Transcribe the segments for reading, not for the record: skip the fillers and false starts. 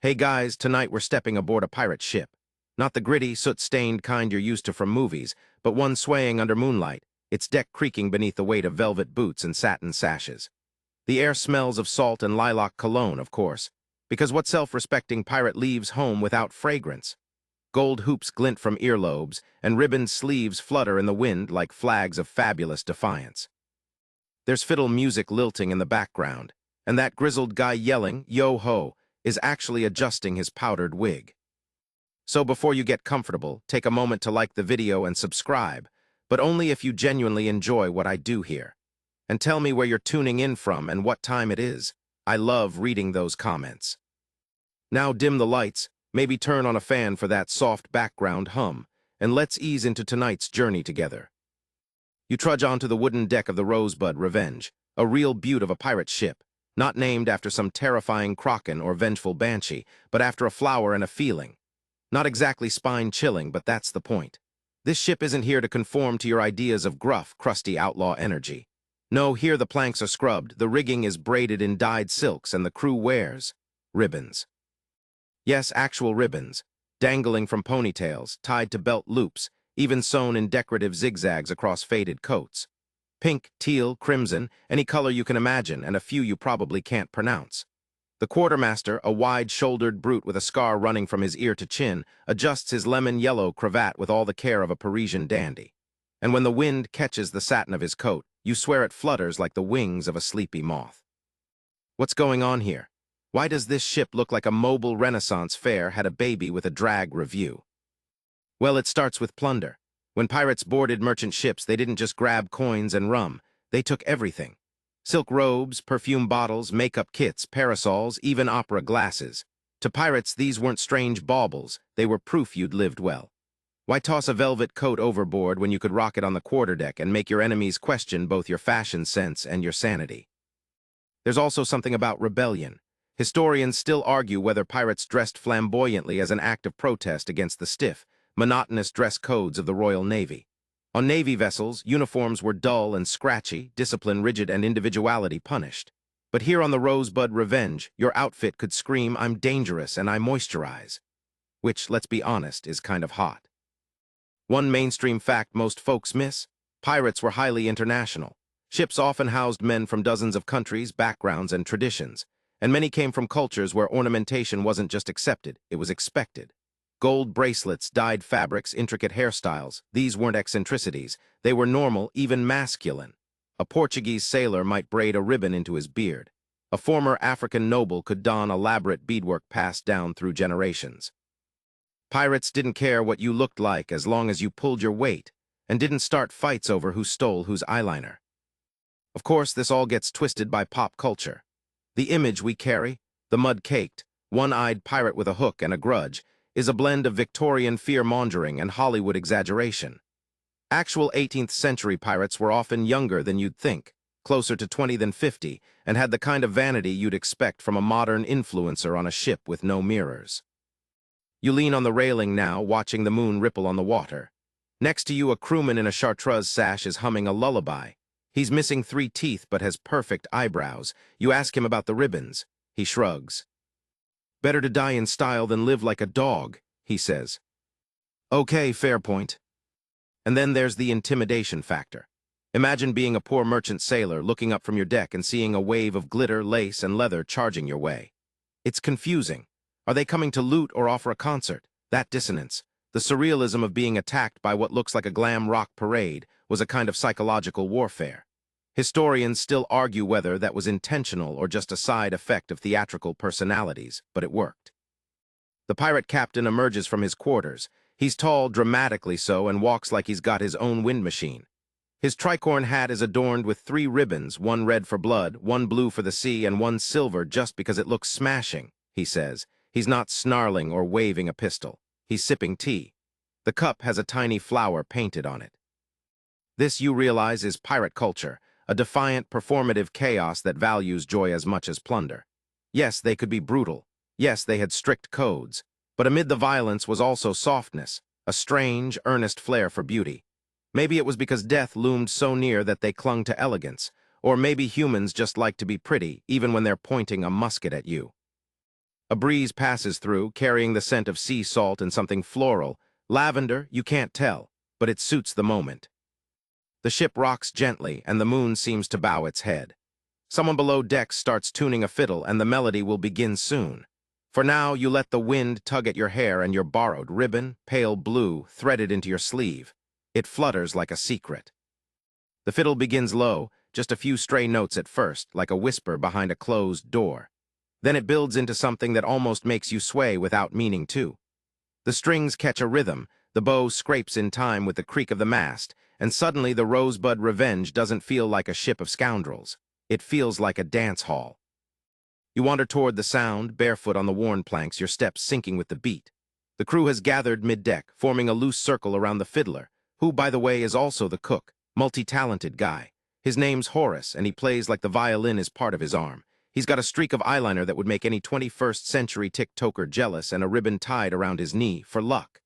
Hey guys, tonight we're stepping aboard a pirate ship. Not the gritty, soot-stained kind you're used to from movies, but one swaying under moonlight, its deck creaking beneath the weight of velvet boots and satin sashes. The air smells of salt and lilac cologne, of course, because what self-respecting pirate leaves home without fragrance? Gold hoops glint from earlobes, and ribboned sleeves flutter in the wind like flags of fabulous defiance. There's fiddle music lilting in the background, and that grizzled guy yelling, "Yo-ho!" is actually adjusting his powdered wig. So before you get comfortable, take a moment to like the video and subscribe, but only if you genuinely enjoy what I do here. And tell me where you're tuning in from and what time it is. I love reading those comments. Now dim the lights, maybe turn on a fan for that soft background hum, and let's ease into tonight's journey together. You trudge onto the wooden deck of the Rosebud Revenge, a real beaut of a pirate ship, not named after some terrifying kraken or vengeful banshee, but after a flower and a feeling. Not exactly spine-chilling, but that's the point. This ship isn't here to conform to your ideas of gruff, crusty outlaw energy. No, here the planks are scrubbed, the rigging is braided in dyed silks, and the crew wears ribbons. Yes, actual ribbons, dangling from ponytails, tied to belt loops, even sewn in decorative zigzags across faded coats. Pink, teal, crimson, any color you can imagine, and a few you probably can't pronounce. The quartermaster, a wide-shouldered brute with a scar running from his ear to chin, adjusts his lemon-yellow cravat with all the care of a Parisian dandy. And when the wind catches the satin of his coat, you swear it flutters like the wings of a sleepy moth. What's going on here? Why does this ship look like a mobile Renaissance fair had a baby with a drag review? Well, it starts with plunder. When pirates boarded merchant ships, they didn't just grab coins and rum. They took everything. Silk robes, perfume bottles, makeup kits, parasols, even opera glasses. To pirates, these weren't strange baubles. They were proof you'd lived well. Why toss a velvet coat overboard when you could rock it on the quarterdeck and make your enemies question both your fashion sense and your sanity? There's also something about rebellion. Historians still argue whether pirates dressed flamboyantly as an act of protest against the stiff, monotonous dress codes of the Royal Navy. On Navy vessels, uniforms were dull and scratchy, discipline rigid, and individuality punished. But here on the Rosebud Revenge, your outfit could scream, "I'm dangerous and I moisturize." Which, let's be honest, is kind of hot. One mainstream fact most folks miss: pirates were highly international. Ships often housed men from dozens of countries, backgrounds, and traditions, and many came from cultures where ornamentation wasn't just accepted, it was expected. Gold bracelets, dyed fabrics, intricate hairstyles, these weren't eccentricities. They were normal, even masculine. A Portuguese sailor might braid a ribbon into his beard. A former African noble could don elaborate beadwork passed down through generations. Pirates didn't care what you looked like as long as you pulled your weight, and didn't start fights over who stole whose eyeliner. Of course, this all gets twisted by pop culture. The image we carry, the mud-caked, one-eyed pirate with a hook and a grudge, is a blend of Victorian fear-mongering and Hollywood exaggeration. Actual 18th-century pirates were often younger than you'd think, closer to 20 than 50, and had the kind of vanity you'd expect from a modern influencer on a ship with no mirrors. You lean on the railing now, watching the moon ripple on the water. Next to you, a crewman in a chartreuse sash is humming a lullaby. He's missing 3 teeth but has perfect eyebrows. You ask him about the ribbons. He shrugs. "Better to die in style than live like a dog," he says. Okay, fair point. And then there's the intimidation factor. Imagine being a poor merchant sailor looking up from your deck and seeing a wave of glitter, lace, and leather charging your way. It's confusing. Are they coming to loot or offer a concert? That dissonance, the surrealism of being attacked by what looks like a glam rock parade, was a kind of psychological warfare. Historians still argue whether that was intentional or just a side effect of theatrical personalities, but it worked. The pirate captain emerges from his quarters. He's tall, dramatically so, and walks like he's got his own wind machine. His tricorn hat is adorned with 3 ribbons, one red for blood, one blue for the sea, and one silver just because it looks smashing, he says. He's not snarling or waving a pistol. He's sipping tea. The cup has a tiny flower painted on it. This, you realize, is pirate culture, a defiant, performative chaos that values joy as much as plunder. Yes, they could be brutal. Yes, they had strict codes. But amid the violence was also softness, a strange, earnest flair for beauty. Maybe it was because death loomed so near that they clung to elegance, or maybe humans just like to be pretty, even when they're pointing a musket at you. A breeze passes through, carrying the scent of sea salt and something floral. Lavender, you can't tell, but it suits the moment. The ship rocks gently, and the moon seems to bow its head. Someone below decks starts tuning a fiddle, and the melody will begin soon. For now, you let the wind tug at your hair and your borrowed ribbon, pale blue, threaded into your sleeve. It flutters like a secret. The fiddle begins low, just a few stray notes at first, like a whisper behind a closed door. Then it builds into something that almost makes you sway without meaning to. The strings catch a rhythm, the bow scrapes in time with the creak of the mast, and suddenly the Rosebud Revenge doesn't feel like a ship of scoundrels. It feels like a dance hall. You wander toward the sound, barefoot on the worn planks, your steps syncing with the beat. The crew has gathered mid-deck, forming a loose circle around the fiddler, who, by the way, is also the cook, multi-talented guy. His name's Horace, and he plays like the violin is part of his arm. He's got a streak of eyeliner that would make any 21st-century tick-toker jealous and a ribbon tied around his knee for luck.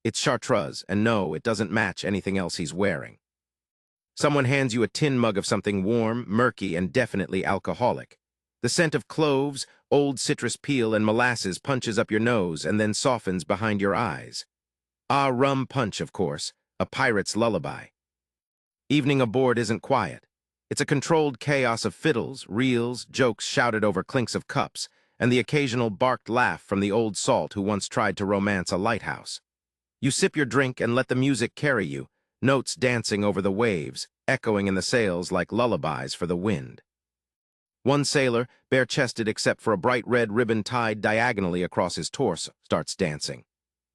It's chartreuse, and no, it doesn't match anything else he's wearing. Someone hands you a tin mug of something warm, murky, and definitely alcoholic. The scent of cloves, old citrus peel, and molasses punches up your nose and then softens behind your eyes. Ah, rum punch, of course, a pirate's lullaby. Evening aboard isn't quiet. It's a controlled chaos of fiddles, reels, jokes shouted over clinks of cups, and the occasional barked laugh from the old salt who once tried to romance a lighthouse. You sip your drink and let the music carry you, notes dancing over the waves, echoing in the sails like lullabies for the wind. One sailor, bare-chested except for a bright red ribbon tied diagonally across his torso, starts dancing.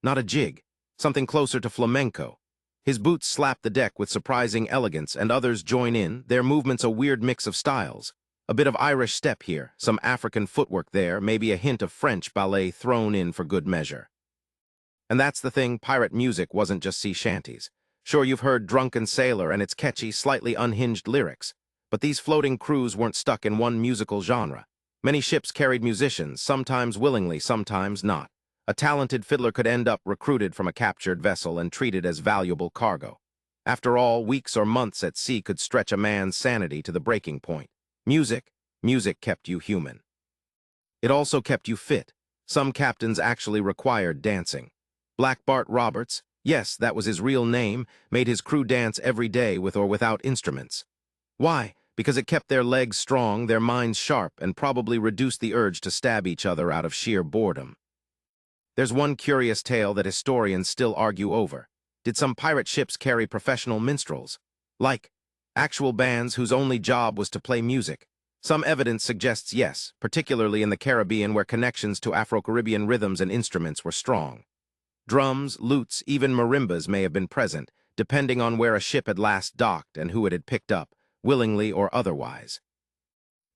Not a jig, something closer to flamenco. His boots slap the deck with surprising elegance, and others join in, their movements a weird mix of styles. A bit of Irish step here, some African footwork there, maybe a hint of French ballet thrown in for good measure. And that's the thing, pirate music wasn't just sea shanties. Sure, you've heard Drunken Sailor and its catchy, slightly unhinged lyrics. But these floating crews weren't stuck in one musical genre. Many ships carried musicians, sometimes willingly, sometimes not. A talented fiddler could end up recruited from a captured vessel and treated as valuable cargo. After all, weeks or months at sea could stretch a man's sanity to the breaking point. Music kept you human. It also kept you fit. Some captains actually required dancing. Black Bart Roberts, yes, that was his real name, made his crew dance every day with or without instruments. Why? Because it kept their legs strong, their minds sharp, and probably reduced the urge to stab each other out of sheer boredom. There's one curious tale that historians still argue over. Did some pirate ships carry professional minstrels? Like actual bands whose only job was to play music? Some evidence suggests yes, particularly in the Caribbean where connections to Afro-Caribbean rhythms and instruments were strong. Drums, lutes, even marimbas may have been present, depending on where a ship had last docked and who it had picked up, willingly or otherwise.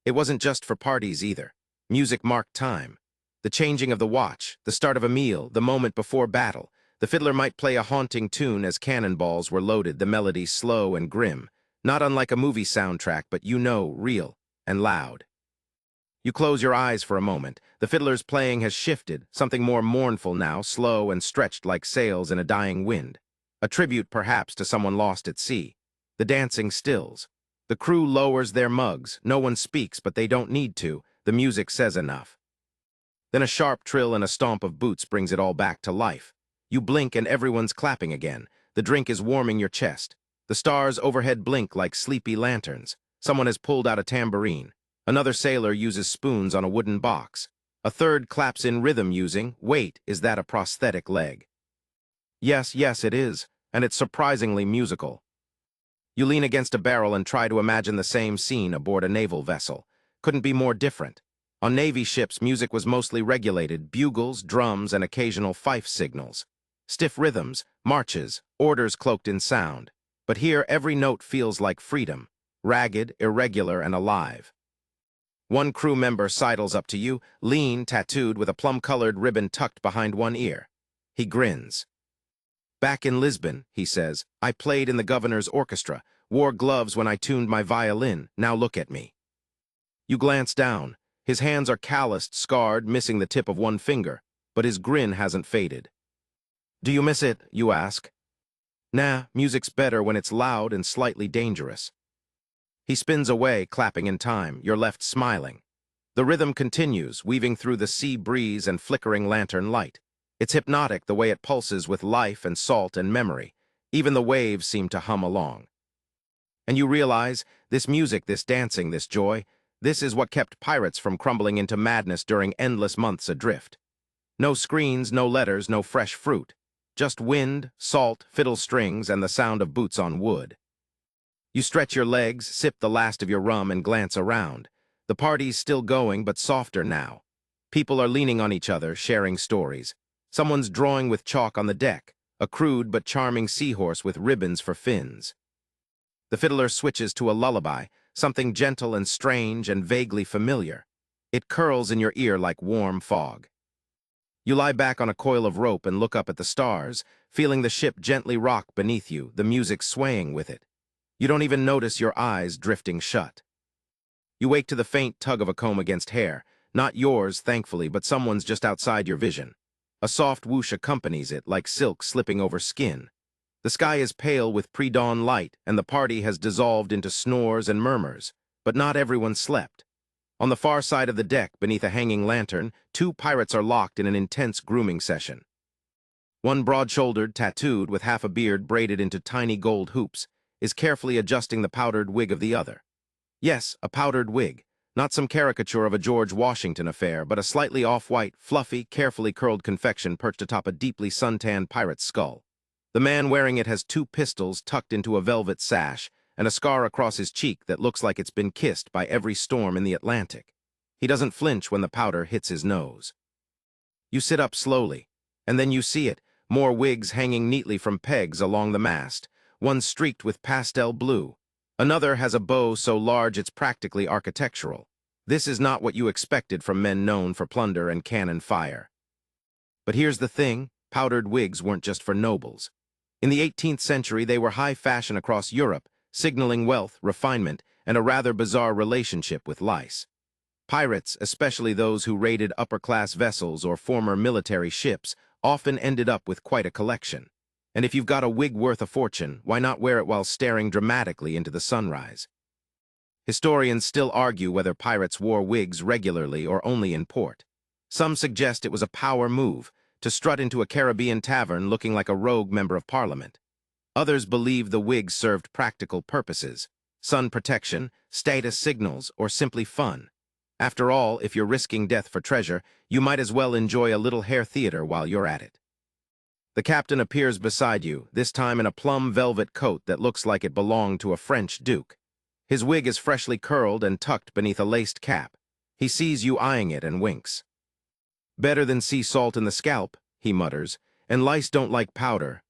It wasn't just for parties either. Music marked time. The changing of the watch, the start of a meal, the moment before battle. The fiddler might play a haunting tune as cannonballs were loaded, the melody slow and grim, not unlike a movie soundtrack, but real and loud. You close your eyes for a moment. The fiddler's playing has shifted, something more mournful now, slow and stretched like sails in a dying wind. A tribute, perhaps, to someone lost at sea. The dancing stills. The crew lowers their mugs. No one speaks, but they don't need to. The music says enough. Then a sharp trill and a stomp of boots brings it all back to life. You blink and everyone's clapping again. The drink is warming your chest. The stars overhead blink like sleepy lanterns. Someone has pulled out a tambourine. Another sailor uses spoons on a wooden box. A third claps in rhythm using, wait, is that a prosthetic leg? Yes, it is, and it's surprisingly musical. You lean against a barrel and try to imagine the same scene aboard a naval vessel. Couldn't be more different. On Navy ships, music was mostly regulated, bugles, drums, and occasional fife signals. Stiff rhythms, marches, orders cloaked in sound. But here, every note feels like freedom, ragged, irregular, and alive. One crew member sidles up to you, lean, tattooed, with a plum-colored ribbon tucked behind one ear. He grins. Back in Lisbon, he says, I played in the governor's orchestra, wore gloves when I tuned my violin, now look at me. You glance down. His hands are calloused, scarred, missing the tip of one finger, but his grin hasn't faded. Do you miss it, you ask? Nah, music's better when it's loud and slightly dangerous. He spins away, clapping in time. You're left smiling. The rhythm continues, weaving through the sea breeze and flickering lantern light. It's hypnotic the way it pulses with life and salt and memory. Even the waves seem to hum along. And you realize, this music, this dancing, this joy, this is what kept pirates from crumbling into madness during endless months adrift. No screens, no letters, no fresh fruit. Just wind, salt, fiddle strings, and the sound of boots on wood. You stretch your legs, sip the last of your rum, and glance around. The party's still going, but softer now. People are leaning on each other, sharing stories. Someone's drawing with chalk on the deck, a crude but charming seahorse with ribbons for fins. The fiddler switches to a lullaby, something gentle and strange and vaguely familiar. It curls in your ear like warm fog. You lie back on a coil of rope and look up at the stars, feeling the ship gently rock beneath you, the music swaying with it. You don't even notice your eyes drifting shut. You wake to the faint tug of a comb against hair, not yours, thankfully, but someone's just outside your vision. A soft whoosh accompanies it, like silk slipping over skin. The sky is pale with pre-dawn light, and the party has dissolved into snores and murmurs, but not everyone slept. On the far side of the deck, beneath a hanging lantern, two pirates are locked in an intense grooming session. One broad-shouldered, tattooed, with half a beard braided into tiny gold hoops, is carefully adjusting the powdered wig of the other. Yes, a powdered wig, not some caricature of a George Washington affair, but a slightly off-white, fluffy, carefully curled confection perched atop a deeply suntanned pirate's skull. The man wearing it has two pistols tucked into a velvet sash and a scar across his cheek that looks like it's been kissed by every storm in the Atlantic. He doesn't flinch when the powder hits his nose. You sit up slowly, and then you see it, more wigs hanging neatly from pegs along the mast, one streaked with pastel blue. Another has a bow so large it's practically architectural. This is not what you expected from men known for plunder and cannon fire. But here's the thing, powdered wigs weren't just for nobles. In the 18th century, they were high fashion across Europe, signaling wealth, refinement, and a rather bizarre relationship with lice. Pirates, especially those who raided upper-class vessels or former military ships, often ended up with quite a collection. And if you've got a wig worth a fortune, why not wear it while staring dramatically into the sunrise? Historians still argue whether pirates wore wigs regularly or only in port. Some suggest it was a power move, to strut into a Caribbean tavern looking like a rogue member of parliament. Others believe the wigs served practical purposes, sun protection, status signals, or simply fun. After all, if you're risking death for treasure, you might as well enjoy a little hair theater while you're at it. The captain appears beside you, this time in a plum velvet coat that looks like it belonged to a French duke. His wig is freshly curled and tucked beneath a laced cap. He sees you eyeing it and winks. "Better than sea salt in the scalp," he mutters, "and lice don't like powder."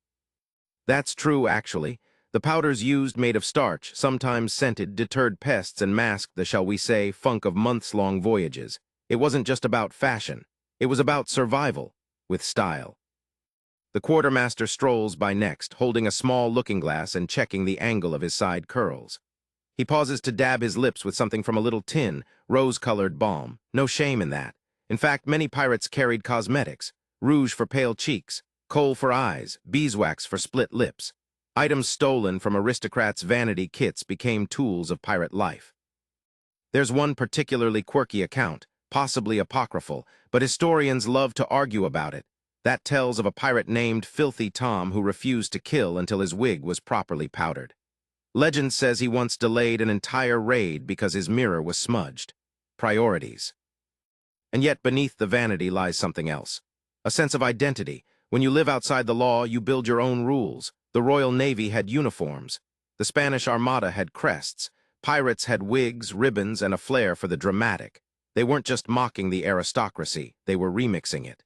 That's true, actually. The powders used, made of starch, sometimes scented, deterred pests and masked the, shall we say, funk of months-long voyages. It wasn't just about fashion. It was about survival, with style. The quartermaster strolls by next, holding a small looking-glass and checking the angle of his side curls. He pauses to dab his lips with something from a little tin, rose-colored balm. No shame in that. In fact, many pirates carried cosmetics, rouge for pale cheeks, kohl for eyes, beeswax for split lips. Items stolen from aristocrats' vanity kits became tools of pirate life. There's one particularly quirky account, possibly apocryphal, but historians love to argue about it. That tells of a pirate named Filthy Tom who refused to kill until his wig was properly powdered. Legend says he once delayed an entire raid because his mirror was smudged. Priorities. And yet beneath the vanity lies something else. A sense of identity. When you live outside the law, you build your own rules. The Royal Navy had uniforms. The Spanish Armada had crests. Pirates had wigs, ribbons, and a flair for the dramatic. They weren't just mocking the aristocracy, they were remixing it.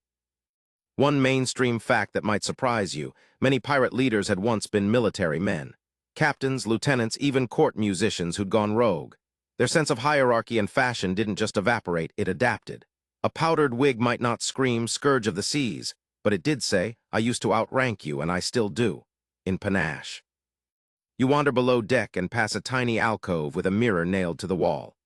One mainstream fact that might surprise you, many pirate leaders had once been military men. Captains, lieutenants, even court musicians who'd gone rogue. Their sense of hierarchy and fashion didn't just evaporate, it adapted. A powdered wig might not scream "Scourge of the Seas," but it did say, "I used to outrank you, and I still do," in panache. You wander below deck and pass a tiny alcove with a mirror nailed to the wall.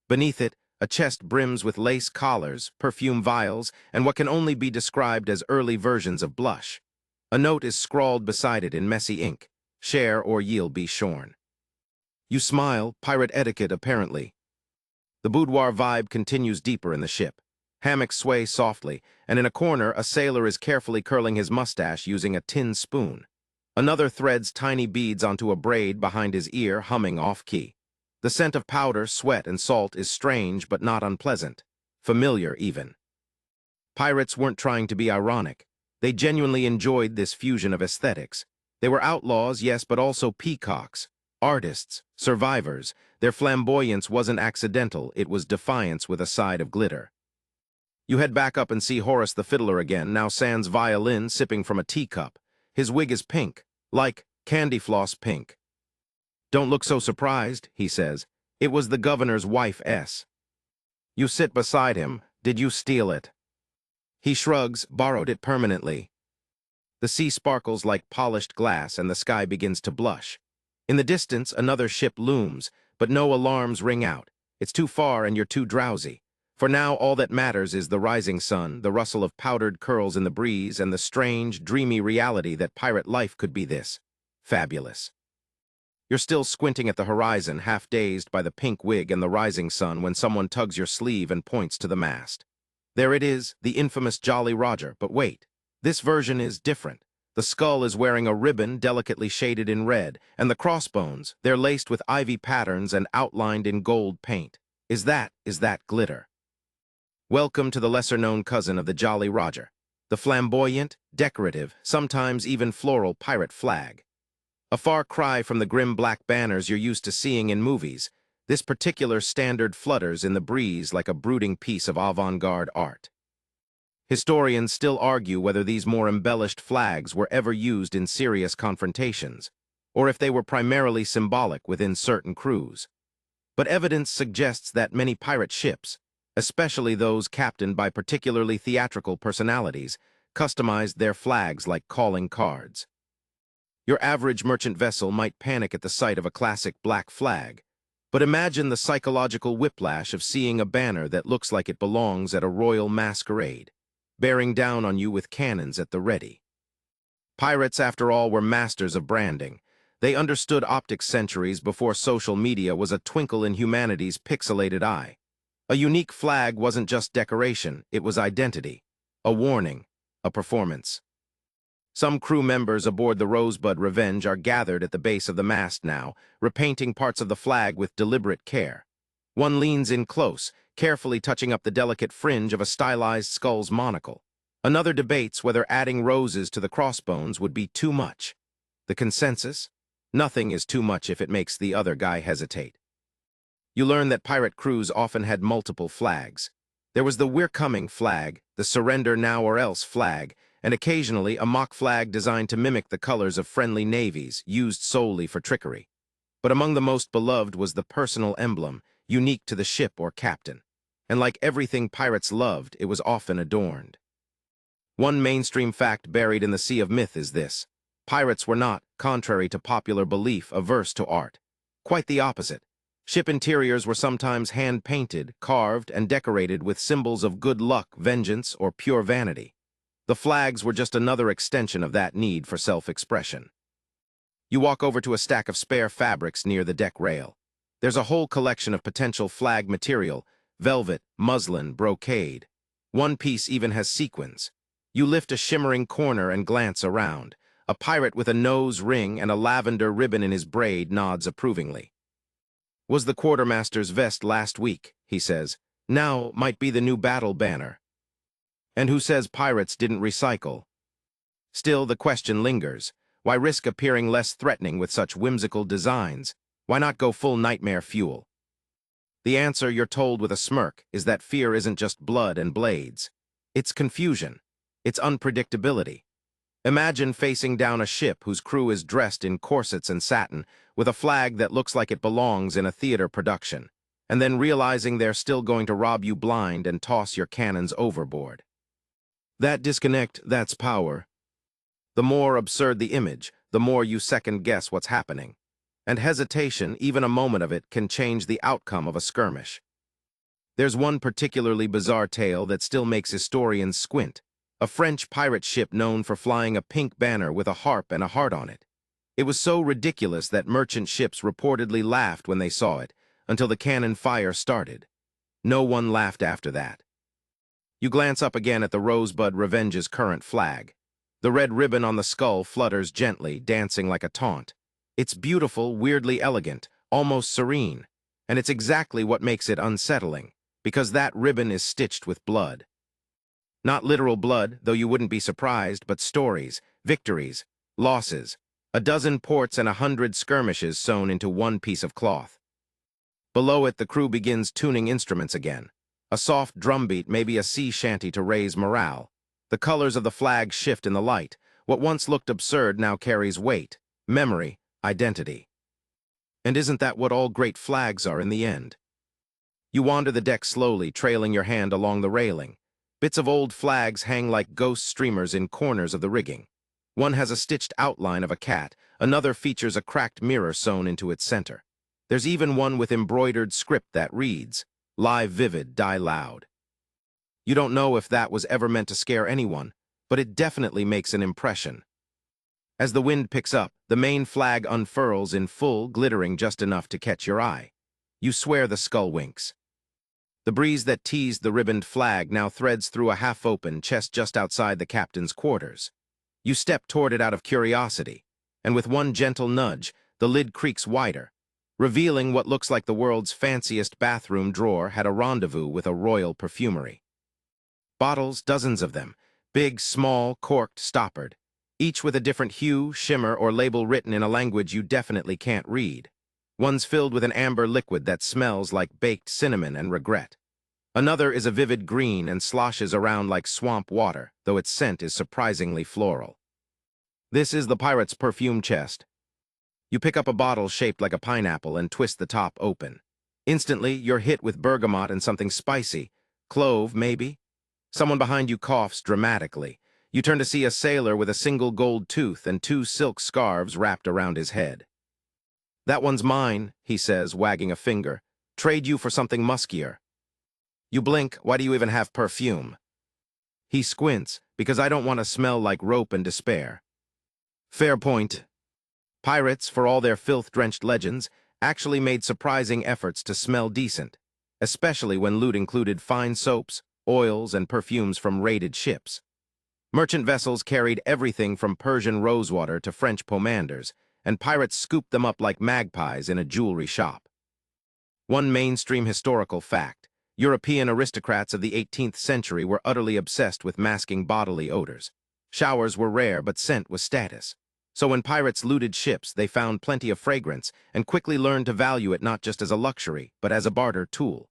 Beneath it, a chest brims with lace collars, perfume vials, and what can only be described as early versions of blush. A note is scrawled beside it in messy ink: "Share or ye'll be shorn." You smile, pirate etiquette apparently. The boudoir vibe continues deeper in the ship. Hammocks sway softly, and in a corner, a sailor is carefully curling his mustache using a tin spoon. Another threads tiny beads onto a braid behind his ear, humming off-key. The scent of powder, sweat, and salt is strange but not unpleasant. Familiar, even. Pirates weren't trying to be ironic. They genuinely enjoyed this fusion of aesthetics. They were outlaws, yes, but also peacocks, artists, survivors. Their flamboyance wasn't accidental, it was defiance with a side of glitter. You head back up and see Horace the fiddler again, now sans violin, sipping from a teacup. His wig is pink, like candy floss pink. "Don't look so surprised," he says. "It was the governor's wife, S." You sit beside him. "Did you steal it?" He shrugs. "Borrowed it permanently." The sea sparkles like polished glass and the sky begins to blush. In the distance, another ship looms, but no alarms ring out. It's too far and you're too drowsy. For now, all that matters is the rising sun, the rustle of powdered curls in the breeze, and the strange, dreamy reality that pirate life could be this. Fabulous. You're still squinting at the horizon, half dazed by the pink wig and the rising sun, when someone tugs your sleeve and points to the mast. There it is, the infamous Jolly Roger, but wait. This version is different. The skull is wearing a ribbon delicately shaded in red, and the crossbones, they're laced with ivy patterns and outlined in gold paint. Is that glitter? Welcome to the lesser-known cousin of the Jolly Roger, the flamboyant, decorative, sometimes even floral pirate flag. A far cry from the grim black banners you're used to seeing in movies, this particular standard flutters in the breeze like a brooding piece of avant-garde art. Historians still argue whether these more embellished flags were ever used in serious confrontations, or if they were primarily symbolic within certain crews. But evidence suggests that many pirate ships, especially those captained by particularly theatrical personalities, customized their flags like calling cards. Your average merchant vessel might panic at the sight of a classic black flag, but imagine the psychological whiplash of seeing a banner that looks like it belongs at a royal masquerade, bearing down on you with cannons at the ready. Pirates, after all, were masters of branding. They understood optics centuries before social media was a twinkle in humanity's pixelated eye. A unique flag wasn't just decoration, it was identity, a warning, a performance. Some crew members aboard the Rosebud Revenge are gathered at the base of the mast now, repainting parts of the flag with deliberate care. One leans in close, carefully touching up the delicate fringe of a stylized skull's monocle. Another debates whether adding roses to the crossbones would be too much. The consensus? Nothing is too much if it makes the other guy hesitate. You learn that pirate crews often had multiple flags. There was the "We're coming" flag, the "Surrender now or else" flag, and occasionally a mock flag designed to mimic the colors of friendly navies, used solely for trickery. But among the most beloved was the personal emblem, unique to the ship or captain. And like everything pirates loved, it was often adorned. One mainstream fact buried in the sea of myth is this: pirates were not, contrary to popular belief, averse to art. Quite the opposite. Ship interiors were sometimes hand-painted, carved, and decorated with symbols of good luck, vengeance, or pure vanity. The flags were just another extension of that need for self-expression. You walk over to a stack of spare fabrics near the deck rail. There's a whole collection of potential flag material: velvet, muslin, brocade. One piece even has sequins. You lift a shimmering corner and glance around. A pirate with a nose ring and a lavender ribbon in his braid nods approvingly. "Was the quartermaster's vest last week," he says. "Now might be the new battle banner." And who says pirates didn't recycle? Still, the question lingers. Why risk appearing less threatening with such whimsical designs? Why not go full nightmare fuel? The answer, you're told with a smirk, is that fear isn't just blood and blades. It's confusion. It's unpredictability. Imagine facing down a ship whose crew is dressed in corsets and satin, with a flag that looks like it belongs in a theater production, and then realizing they're still going to rob you blind and toss your cannons overboard. That disconnect, that's power. The more absurd the image, the more you second-guess what's happening. And hesitation, even a moment of it, can change the outcome of a skirmish. There's one particularly bizarre tale that still makes historians squint. A French pirate ship known for flying a pink banner with a harp and a heart on it. It was so ridiculous that merchant ships reportedly laughed when they saw it, until the cannon fire started. No one laughed after that. You glance up again at the Rosebud Revenge's current flag. The red ribbon on the skull flutters gently, dancing like a taunt. It's beautiful, weirdly elegant, almost serene, and it's exactly what makes it unsettling, because that ribbon is stitched with blood. Not literal blood, though you wouldn't be surprised, but stories, victories, losses, a dozen ports and 100 skirmishes sewn into one piece of cloth. Below it, the crew begins tuning instruments again. A soft drumbeat, maybe a sea shanty to raise morale. The colors of the flag shift in the light. What once looked absurd now carries weight, memory, identity. And isn't that what all great flags are in the end? You wander the deck slowly, trailing your hand along the railing. Bits of old flags hang like ghost streamers in corners of the rigging. One has a stitched outline of a cat, another features a cracked mirror sewn into its center. There's even one with embroidered script that reads, "Lie vivid, die loud." You don't know if that was ever meant to scare anyone, but it definitely makes an impression. As the wind picks up, the main flag unfurls in full, glittering just enough to catch your eye. You swear the skull winks. The breeze that teased the ribboned flag now threads through a half-open chest just outside the captain's quarters. You step toward it out of curiosity, and with one gentle nudge, the lid creaks wider, revealing what looks like the world's fanciest bathroom drawer had a rendezvous with a royal perfumery. Bottles, dozens of them, big, small, corked, stoppered, each with a different hue, shimmer, or label written in a language you definitely can't read. One's filled with an amber liquid that smells like baked cinnamon and regret. Another is a vivid green and sloshes around like swamp water, though its scent is surprisingly floral. This is the pirate's perfume chest. You pick up a bottle shaped like a pineapple and twist the top open. Instantly, you're hit with bergamot and something spicy. Clove, maybe? Someone behind you coughs dramatically. You turn to see a sailor with a single gold tooth and 2 silk scarves wrapped around his head. "That one's mine," he says, wagging a finger. "Trade you for something muskier." You blink. "Why do you even have perfume?" He squints. "Because I don't want to smell like rope and despair." Fair point. Pirates, for all their filth-drenched legends, actually made surprising efforts to smell decent, especially when loot included fine soaps, oils, and perfumes from raided ships. Merchant vessels carried everything from Persian rosewater to French pomanders, and pirates scooped them up like magpies in a jewelry shop. One mainstream historical fact: European aristocrats of the 18th century were utterly obsessed with masking bodily odors. Showers were rare, but scent was status. So when pirates looted ships, they found plenty of fragrance and quickly learned to value it not just as a luxury, but as a barter tool.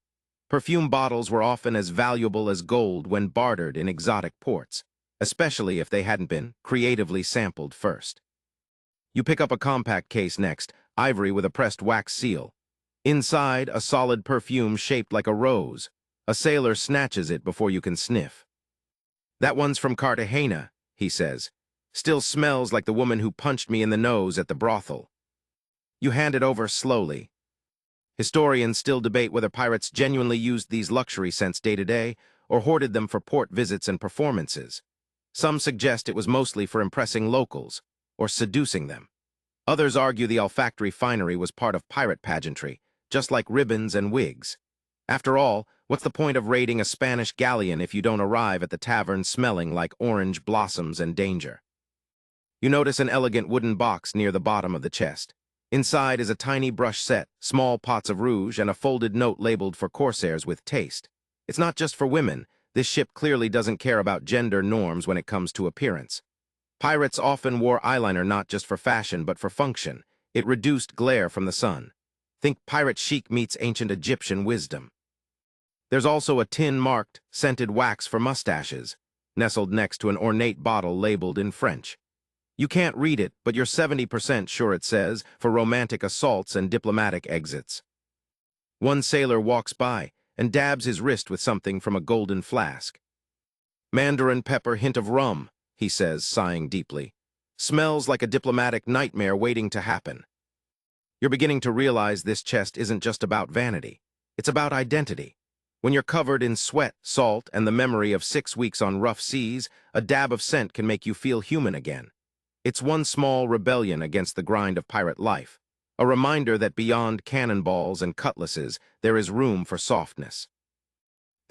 Perfume bottles were often as valuable as gold when bartered in exotic ports, especially if they hadn't been creatively sampled first. You pick up a compact case next, ivory with a pressed wax seal. Inside, a solid perfume shaped like a rose. A sailor snatches it before you can sniff. "That one's from Cartagena," he says. "Still smells like the woman who punched me in the nose at the brothel." You hand it over slowly. Historians still debate whether pirates genuinely used these luxury scents day to day or hoarded them for port visits and performances. Some suggest it was mostly for impressing locals or seducing them. Others argue the olfactory finery was part of pirate pageantry, just like ribbons and wigs. After all, what's the point of raiding a Spanish galleon if you don't arrive at the tavern smelling like orange blossoms and danger? You notice an elegant wooden box near the bottom of the chest. Inside is a tiny brush set, small pots of rouge, and a folded note labeled "For Corsairs with Taste." It's not just for women. This ship clearly doesn't care about gender norms when it comes to appearance. Pirates often wore eyeliner not just for fashion, but for function. It reduced glare from the sun. Think pirate chic meets ancient Egyptian wisdom. There's also a tin marked scented wax for mustaches, nestled next to an ornate bottle labeled in French. You can't read it, but you're 70% sure it says, "For romantic assaults and diplomatic exits." One sailor walks by and dabs his wrist with something from a golden flask. "Mandarin pepper, hint of rum," he says, sighing deeply. "Smells like a diplomatic nightmare waiting to happen." You're beginning to realize this chest isn't just about vanity. It's about identity. When you're covered in sweat, salt, and the memory of 6 weeks on rough seas, a dab of scent can make you feel human again. It's one small rebellion against the grind of pirate life, a reminder that beyond cannonballs and cutlasses, there is room for softness.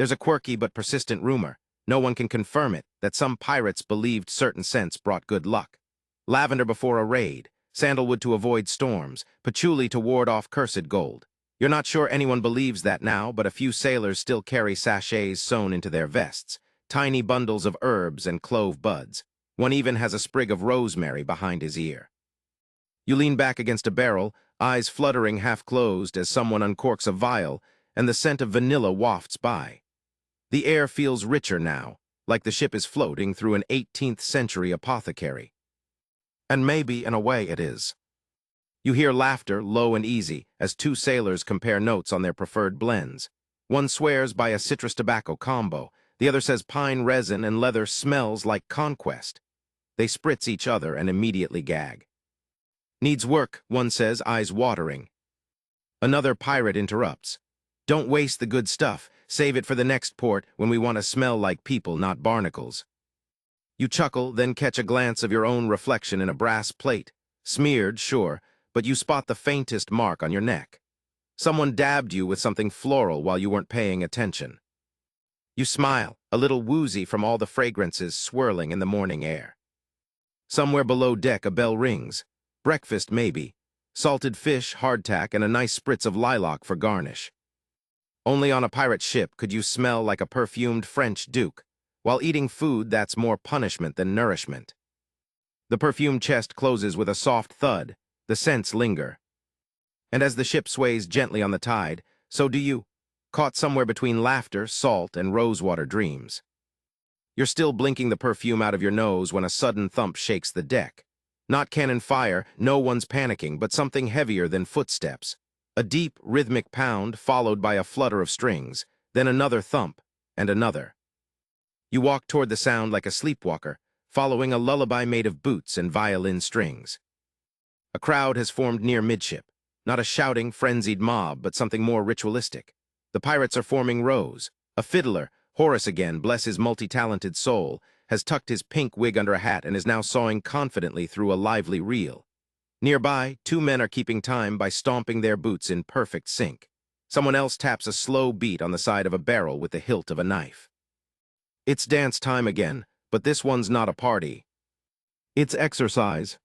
There's a quirky but persistent rumor, no one can confirm it, that some pirates believed certain scents brought good luck. Lavender before a raid, sandalwood to avoid storms, patchouli to ward off cursed gold. You're not sure anyone believes that now, but a few sailors still carry sachets sewn into their vests, tiny bundles of herbs and clove buds. One even has a sprig of rosemary behind his ear. You lean back against a barrel, eyes fluttering half-closed as someone uncorks a vial, and the scent of vanilla wafts by. The air feels richer now, like the ship is floating through an 18th-century apothecary. And maybe, in a way, it is. You hear laughter, low and easy, as two sailors compare notes on their preferred blends. One swears by a citrus tobacco combo, the other says pine resin and leather smells like conquest. They spritz each other and immediately gag. Needs work, one says, eyes watering. Another pirate interrupts. Don't waste the good stuff, save it for the next port when we want to smell like people, not barnacles. You chuckle, then catch a glance of your own reflection in a brass plate. Smeared, sure, but you spot the faintest mark on your neck. Someone dabbed you with something floral while you weren't paying attention. You smile, a little woozy from all the fragrances swirling in the morning air. Somewhere below deck a bell rings. Breakfast, maybe. Salted fish, hardtack, and a nice spritz of lilac for garnish. Only on a pirate ship could you smell like a perfumed French duke, while eating food that's more punishment than nourishment. The perfumed chest closes with a soft thud, the scents linger. And as the ship sways gently on the tide, so do you, caught somewhere between laughter, salt, and rosewater dreams. You're still blinking the perfume out of your nose when a sudden thump shakes the deck. Not cannon fire, no one's panicking, but something heavier than footsteps. A deep, rhythmic pound followed by a flutter of strings, then another thump, and another. You walk toward the sound like a sleepwalker, following a lullaby made of boots and violin strings. A crowd has formed near midship, not a shouting, frenzied mob, but something more ritualistic. The pirates are forming rows. A fiddler, Horace again, bless his multi-talented soul, has tucked his pink wig under a hat and is now sawing confidently through a lively reel. Nearby, two men are keeping time by stomping their boots in perfect sync. Someone else taps a slow beat on the side of a barrel with the hilt of a knife. It's dance time again, but this one's not a party. It's exercise.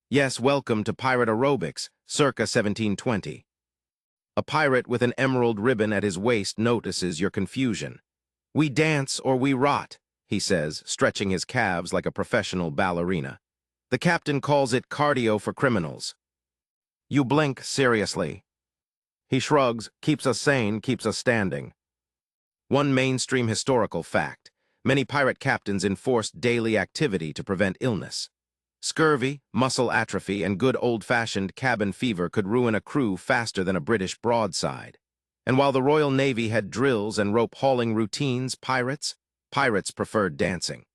Yes, welcome to pirate aerobics, circa 1720. A pirate with an emerald ribbon at his waist notices your confusion. We dance or we rot, he says, stretching his calves like a professional ballerina. The captain calls it cardio for criminals. You blink seriously. He shrugs, keeps us sane, keeps us standing. One mainstream historical fact: many pirate captains enforced daily activity to prevent illness. Scurvy, muscle atrophy, and good old-fashioned cabin fever could ruin a crew faster than a British broadside. And while the Royal Navy had drills and rope-hauling routines, pirates preferred dancing.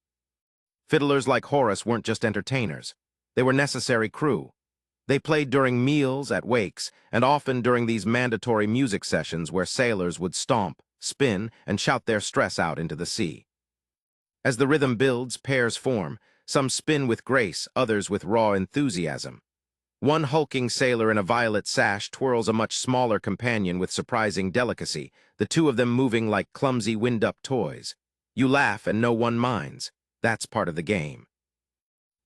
Fiddlers like Horace weren't just entertainers. They were necessary crew. They played during meals, at wakes, and often during these mandatory music sessions where sailors would stomp, spin, and shout their stress out into the sea. As the rhythm builds, pairs form. Some spin with grace, others with raw enthusiasm. One hulking sailor in a violet sash twirls a much smaller companion with surprising delicacy, the two of them moving like clumsy wind-up toys. You laugh and no one minds. That's part of the game.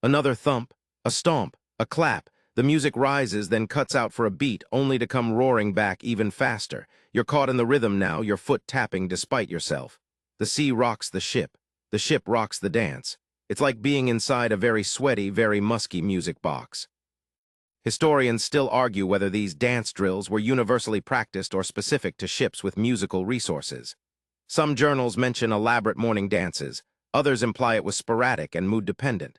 Another thump, a stomp, a clap. The music rises, then cuts out for a beat, only to come roaring back even faster. You're caught in the rhythm now, your foot tapping despite yourself. The sea rocks the ship rocks the dance. It's like being inside a very sweaty, very musky music box. Historians still argue whether these dance drills were universally practiced or specific to ships with musical resources. Some journals mention elaborate morning dances, others imply it was sporadic and mood-dependent.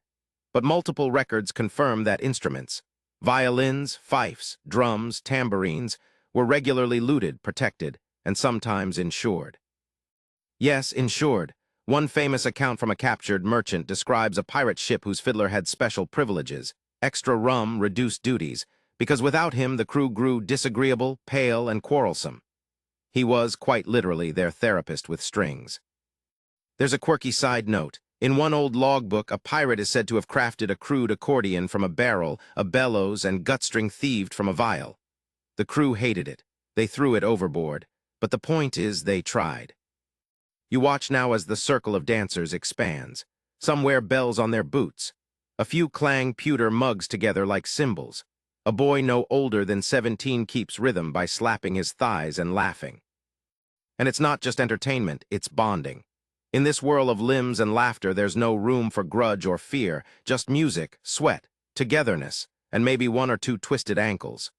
But multiple records confirm that instruments, violins, fifes, drums, tambourines, were regularly looted, protected, and sometimes insured. Yes, insured. One famous account from a captured merchant describes a pirate ship whose fiddler had special privileges, extra rum, reduced duties, because without him the crew grew disagreeable, pale, and quarrelsome. He was, quite literally, their therapist with strings. There's a quirky side note. In one old logbook, a pirate is said to have crafted a crude accordion from a barrel, a bellows, and gutstring thieved from a vial. The crew hated it. They threw it overboard. But the point is, they tried. You watch now as the circle of dancers expands. Some wear bells on their boots. A few clang pewter mugs together like cymbals. A boy no older than 17 keeps rhythm by slapping his thighs and laughing. And it's not just entertainment, it's bonding. In this whirl of limbs and laughter, there's no room for grudge or fear, just music, sweat, togetherness, and maybe one or two twisted ankles.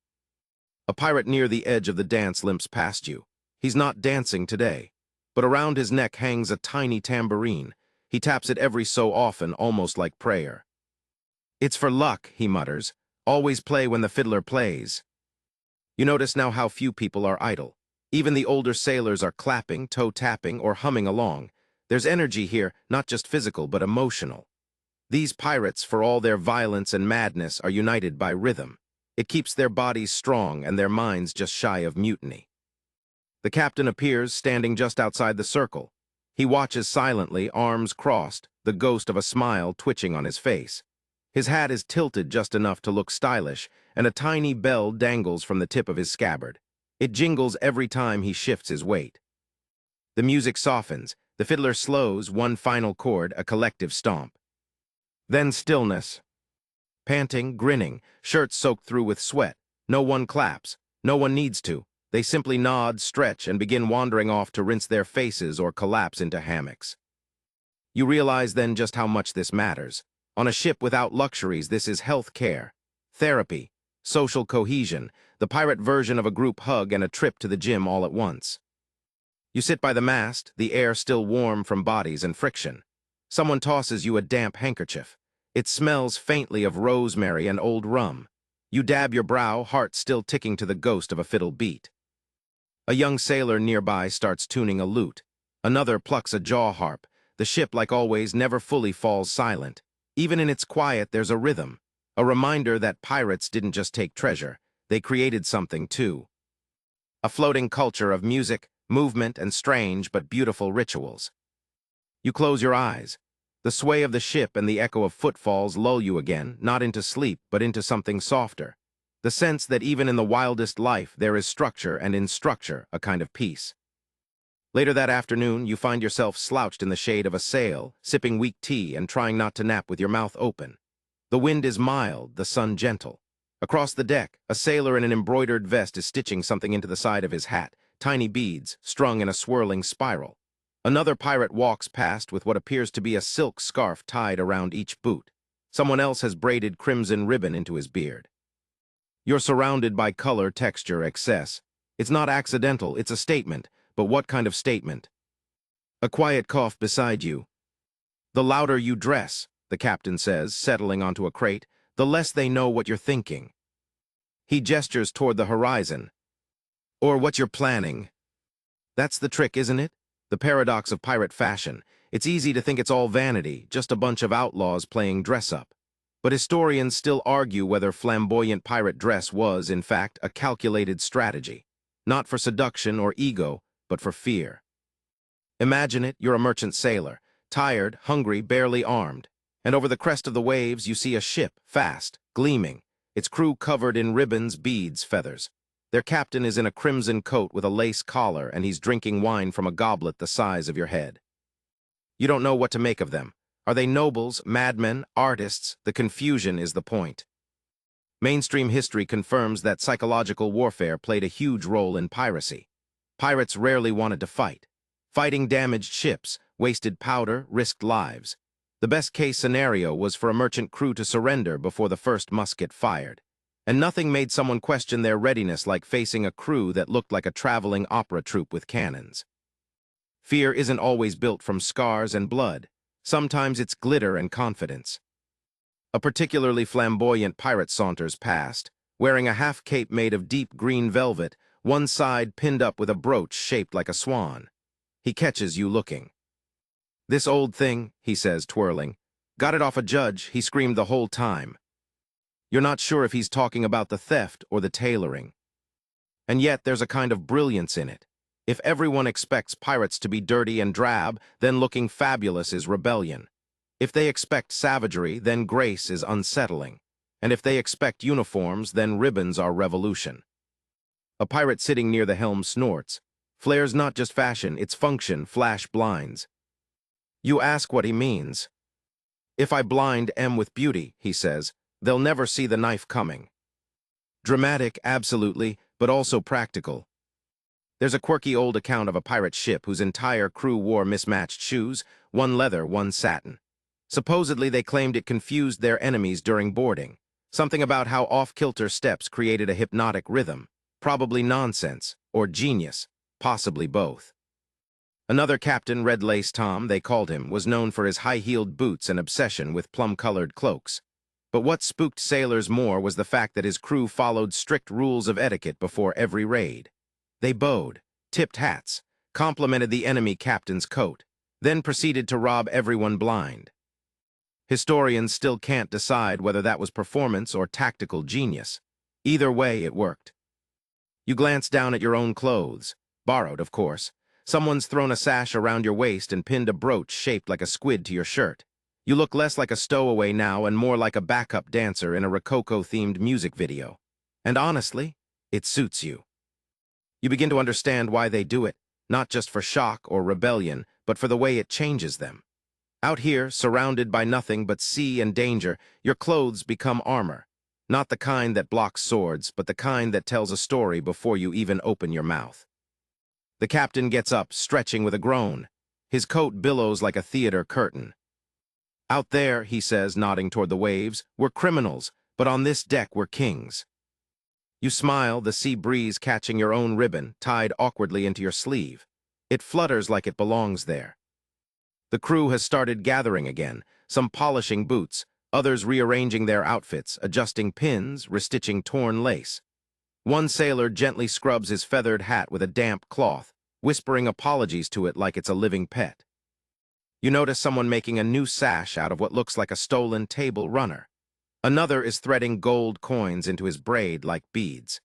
A pirate near the edge of the dance limps past you. He's not dancing today, but around his neck hangs a tiny tambourine. He taps it every so often, almost like prayer. "It's for luck," he mutters. "Always play when the fiddler plays." You notice now how few people are idle. Even the older sailors are clapping, toe-tapping, or humming along. There's energy here, not just physical, but emotional. These pirates, for all their violence and madness, are united by rhythm. It keeps their bodies strong and their minds just shy of mutiny. The captain appears, standing just outside the circle. He watches silently, arms crossed, the ghost of a smile twitching on his face. His hat is tilted just enough to look stylish, and a tiny bell dangles from the tip of his scabbard. It jingles every time he shifts his weight. The music softens. The fiddler slows, one final chord, a collective stomp. Then stillness. Panting, grinning, shirts soaked through with sweat. No one claps. No one needs to. They simply nod, stretch, and begin wandering off to rinse their faces or collapse into hammocks. You realize then just how much this matters. On a ship without luxuries, this is health care, therapy, social cohesion, the pirate version of a group hug and a trip to the gym all at once. You sit by the mast, the air still warm from bodies and friction. Someone tosses you a damp handkerchief. It smells faintly of rosemary and old rum. You dab your brow, heart still ticking to the ghost of a fiddle beat. A young sailor nearby starts tuning a lute. Another plucks a jaw harp. The ship, like always, never fully falls silent. Even in its quiet, there's a rhythm. A reminder that pirates didn't just take treasure. They created something, too. A floating culture of music, movement, and strange but beautiful rituals. You close your eyes. The sway of the ship and the echo of footfalls lull you again, not into sleep, but into something softer. The sense that even in the wildest life, there is structure, and in structure, a kind of peace. Later that afternoon, you find yourself slouched in the shade of a sail, sipping weak tea and trying not to nap with your mouth open. The wind is mild, the sun gentle. Across the deck, a sailor in an embroidered vest is stitching something into the side of his hat, tiny beads, strung in a swirling spiral. Another pirate walks past with what appears to be a silk scarf tied around each boot. Someone else has braided crimson ribbon into his beard. You're surrounded by color, texture, excess. It's not accidental, it's a statement. But what kind of statement? A quiet cough beside you. "The louder you dress," the captain says, settling onto a crate, "the less they know what you're thinking." He gestures toward the horizon. "Or what you're planning." That's the trick, isn't it? The paradox of pirate fashion. It's easy to think it's all vanity, just a bunch of outlaws playing dress-up. But historians still argue whether flamboyant pirate dress was, in fact, a calculated strategy. Not for seduction or ego, but for fear. Imagine it, you're a merchant sailor, tired, hungry, barely armed. And over the crest of the waves, you see a ship, fast, gleaming, its crew covered in ribbons, beads, feathers. Their captain is in a crimson coat with a lace collar, and he's drinking wine from a goblet the size of your head. You don't know what to make of them. Are they nobles, madmen, artists? The confusion is the point. Mainstream history confirms that psychological warfare played a huge role in piracy. Pirates rarely wanted to fight. Fighting damaged ships, wasted powder, risked lives. The best-case scenario was for a merchant crew to surrender before the first musket fired. And nothing made someone question their readiness like facing a crew that looked like a traveling opera troupe with cannons. Fear isn't always built from scars and blood. Sometimes it's glitter and confidence. A particularly flamboyant pirate saunters past, wearing a half-cape made of deep green velvet, one side pinned up with a brooch shaped like a swan. He catches you looking. "This old thing," he says, twirling. "Got it off a judge," he screamed the whole time. You're not sure if he's talking about the theft or the tailoring. And yet there's a kind of brilliance in it. If everyone expects pirates to be dirty and drab, then looking fabulous is rebellion. If they expect savagery, then grace is unsettling. And if they expect uniforms, then ribbons are revolution. A pirate sitting near the helm snorts. Flare's not just fashion, it's function, flash blinds. You ask what he means. If I blind M with beauty, he says, they'll never see the knife coming. Dramatic, absolutely, but also practical. There's a quirky old account of a pirate ship whose entire crew wore mismatched shoes, one leather, one satin. Supposedly, they claimed it confused their enemies during boarding. Something about how off-kilter steps created a hypnotic rhythm. Probably nonsense, or genius, possibly both. Another captain, Red Lace Tom, they called him, was known for his high-heeled boots and obsession with plum-colored cloaks. But what spooked sailors more was the fact that his crew followed strict rules of etiquette before every raid. They bowed, tipped hats, complimented the enemy captain's coat, then proceeded to rob everyone blind. Historians still can't decide whether that was performance or tactical genius. Either way, it worked. You glance down at your own clothes, borrowed, of course. Someone's thrown a sash around your waist and pinned a brooch shaped like a squid to your shirt. You look less like a stowaway now and more like a backup dancer in a Rococo-themed music video. And honestly, it suits you. You begin to understand why they do it, not just for shock or rebellion, but for the way it changes them. Out here, surrounded by nothing but sea and danger, your clothes become armor. Not the kind that blocks swords, but the kind that tells a story before you even open your mouth. The captain gets up, stretching with a groan. His coat billows like a theater curtain. Out there, he says, nodding toward the waves, we're criminals, but on this deck we're kings. You smile, the sea breeze catching your own ribbon, tied awkwardly into your sleeve. It flutters like it belongs there. The crew has started gathering again, some polishing boots, others rearranging their outfits, adjusting pins, restitching torn lace. One sailor gently scrubs his feathered hat with a damp cloth, whispering apologies to it like it's a living pet. You notice someone making a new sash out of what looks like a stolen table runner. Another is threading gold coins into his braid like beads.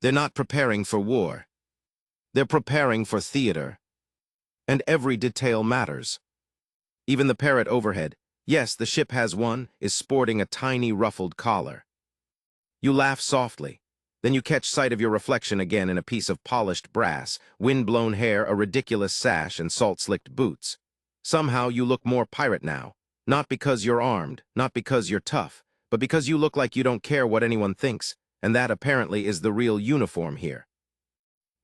They're not preparing for war. They're preparing for theater. And every detail matters. Even the parrot overhead, yes, the ship has one, is sporting a tiny ruffled collar. You laugh softly. Then you catch sight of your reflection again in a piece of polished brass, wind-blown hair, a ridiculous sash, and salt-slicked boots. Somehow you look more pirate now. Not because you're armed, not because you're tough, but because you look like you don't care what anyone thinks, and that apparently is the real uniform here.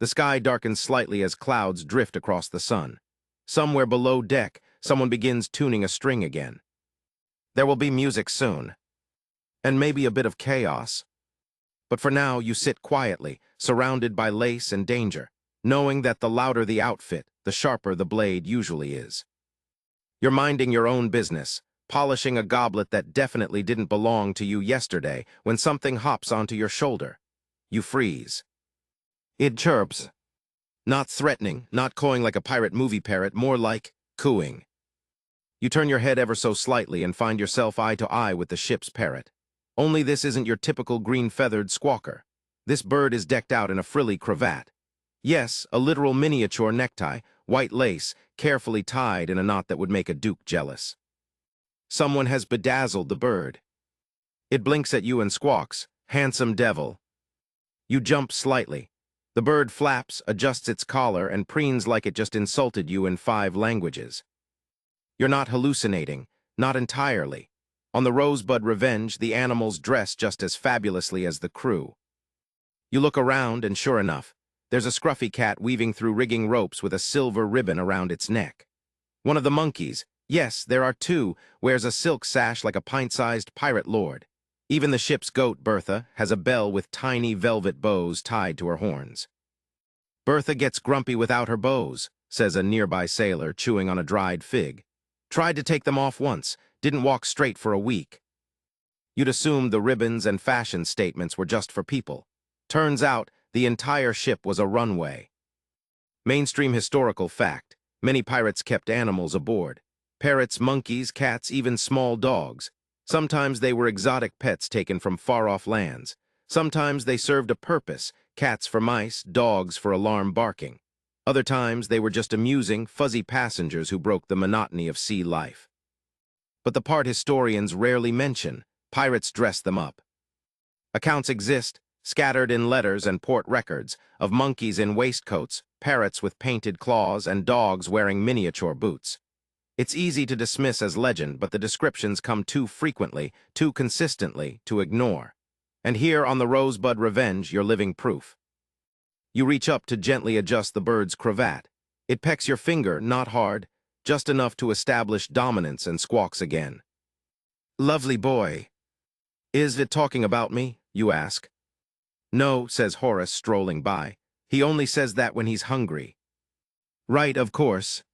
The sky darkens slightly as clouds drift across the sun. Somewhere below deck, someone begins tuning a string again. There will be music soon. And maybe a bit of chaos. But for now, you sit quietly, surrounded by lace and danger, knowing that the louder the outfit, the sharper the blade usually is. You're minding your own business, polishing a goblet that definitely didn't belong to you yesterday when something hops onto your shoulder. You freeze. It chirps. Not threatening, not cawing like a pirate movie parrot, more like cooing. You turn your head ever so slightly and find yourself eye to eye with the ship's parrot. Only this isn't your typical green-feathered squawker. This bird is decked out in a frilly cravat. Yes, a literal miniature necktie, white lace, carefully tied in a knot that would make a duke jealous. Someone has bedazzled the bird. It blinks at you and squawks, "Handsome devil." You jump slightly. The bird flaps, adjusts its collar, and preens like it just insulted you in 5 languages. You're not hallucinating, not entirely. On the Rosebud Revenge, the animals dress just as fabulously as the crew. You look around, and sure enough, there's a scruffy cat weaving through rigging ropes with a silver ribbon around its neck. One of the monkeys, yes, there are 2, wears a silk sash like a pint-sized pirate lord. Even the ship's goat, Bertha, has a bell with tiny velvet bows tied to her horns. "Bertha gets grumpy without her bows," says a nearby sailor, chewing on a dried fig. "Tried to take them off once, didn't walk straight for a week." You'd assumed the ribbons and fashion statements were just for people. Turns out, the entire ship was a runway. Mainstream historical fact, many pirates kept animals aboard. Parrots, monkeys, cats, even small dogs. Sometimes they were exotic pets taken from far-off lands. Sometimes they served a purpose, cats for mice, dogs for alarm barking. Other times they were just amusing, fuzzy passengers who broke the monotony of sea life. But the part historians rarely mention, pirates dressed them up. Accounts exist, scattered in letters and port records, of monkeys in waistcoats, parrots with painted claws, and dogs wearing miniature boots. It's easy to dismiss as legend, but the descriptions come too frequently, too consistently, to ignore. And here on the Rosebud Revenge, you're living proof. You reach up to gently adjust the bird's cravat. It pecks your finger, not hard, just enough to establish dominance, and squawks again. "Lovely boy. Is it talking about me?" you ask. "No," says Horace, strolling by. "He only says that when he's hungry." "Right, of course."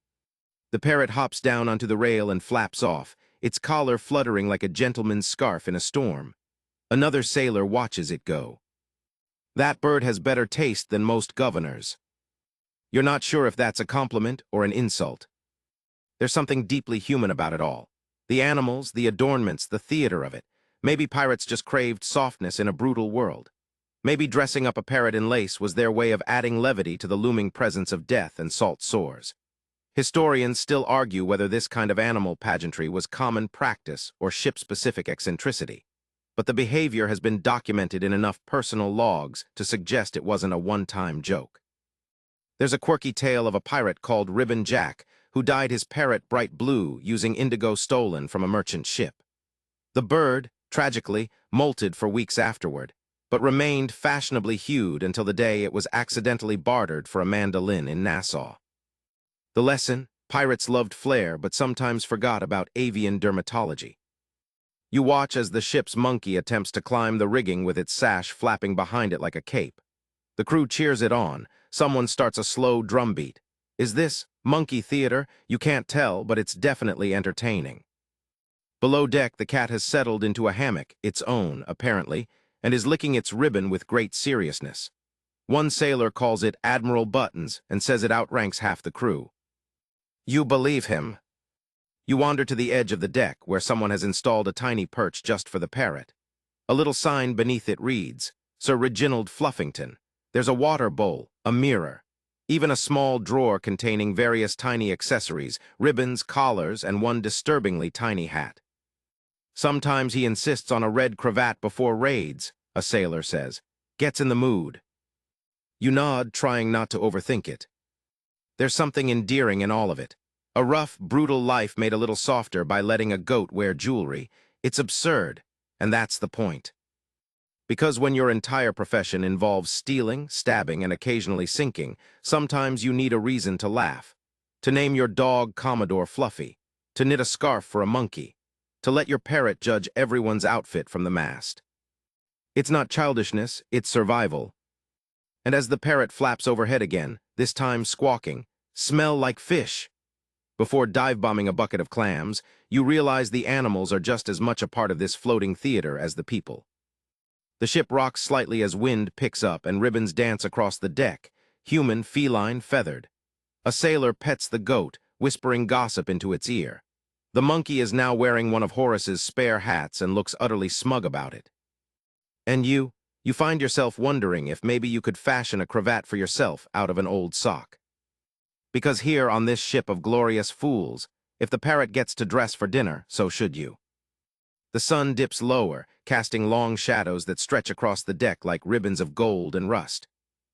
The parrot hops down onto the rail and flaps off, its collar fluttering like a gentleman's scarf in a storm. Another sailor watches it go. "That bird has better taste than most governors." You're not sure if that's a compliment or an insult. There's something deeply human about it all. The animals, the adornments, the theater of it. Maybe pirates just craved softness in a brutal world. Maybe dressing up a parrot in lace was their way of adding levity to the looming presence of death and salt sores. Historians still argue whether this kind of animal pageantry was common practice or ship-specific eccentricity. But the behavior has been documented in enough personal logs to suggest it wasn't a one-time joke. There's a quirky tale of a pirate called Ribbon Jack who dyed his parrot bright blue using indigo stolen from a merchant ship. The bird, tragically, molted for weeks afterward, but remained fashionably hued until the day it was accidentally bartered for a mandolin in Nassau. The lesson: pirates loved flair but sometimes forgot about avian dermatology. You watch as the ship's monkey attempts to climb the rigging with its sash flapping behind it like a cape. The crew cheers it on. Someone starts a slow drumbeat. Is this monkey theater? You can't tell, but it's definitely entertaining. Below deck, the cat has settled into a hammock, its own, apparently, and is licking its ribbon with great seriousness. One sailor calls it Admiral Buttons and says it outranks half the crew. You believe him. You wander to the edge of the deck, where someone has installed a tiny perch just for the parrot. A little sign beneath it reads, "Sir Reginald Fluffington." There's a water bowl, a mirror, even a small drawer containing various tiny accessories, ribbons, collars, and one disturbingly tiny hat. "Sometimes he insists on a red cravat before raids," a sailor says. "Gets in the mood." You nod, trying not to overthink it. There's something endearing in all of it. A rough, brutal life made a little softer by letting a goat wear jewelry. It's absurd, and that's the point. Because when your entire profession involves stealing, stabbing, and occasionally sinking, sometimes you need a reason to laugh. To name your dog Commodore Fluffy. To knit a scarf for a monkey. To let your parrot judge everyone's outfit from the mast. It's not childishness, it's survival. And as the parrot flaps overhead again, this time squawking, "Smell like fish!" Before dive-bombing a bucket of clams, you realize the animals are just as much a part of this floating theater as the people. The ship rocks slightly as wind picks up and ribbons dance across the deck, human, feline, feathered. A sailor pets the goat, whispering gossip into its ear. The monkey is now wearing one of Horace's spare hats and looks utterly smug about it. And you find yourself wondering if maybe you could fashion a cravat for yourself out of an old sock. Because here on this ship of glorious fools, if the parrot gets to dress for dinner, so should you. The sun dips lower, casting long shadows that stretch across the deck like ribbons of gold and rust.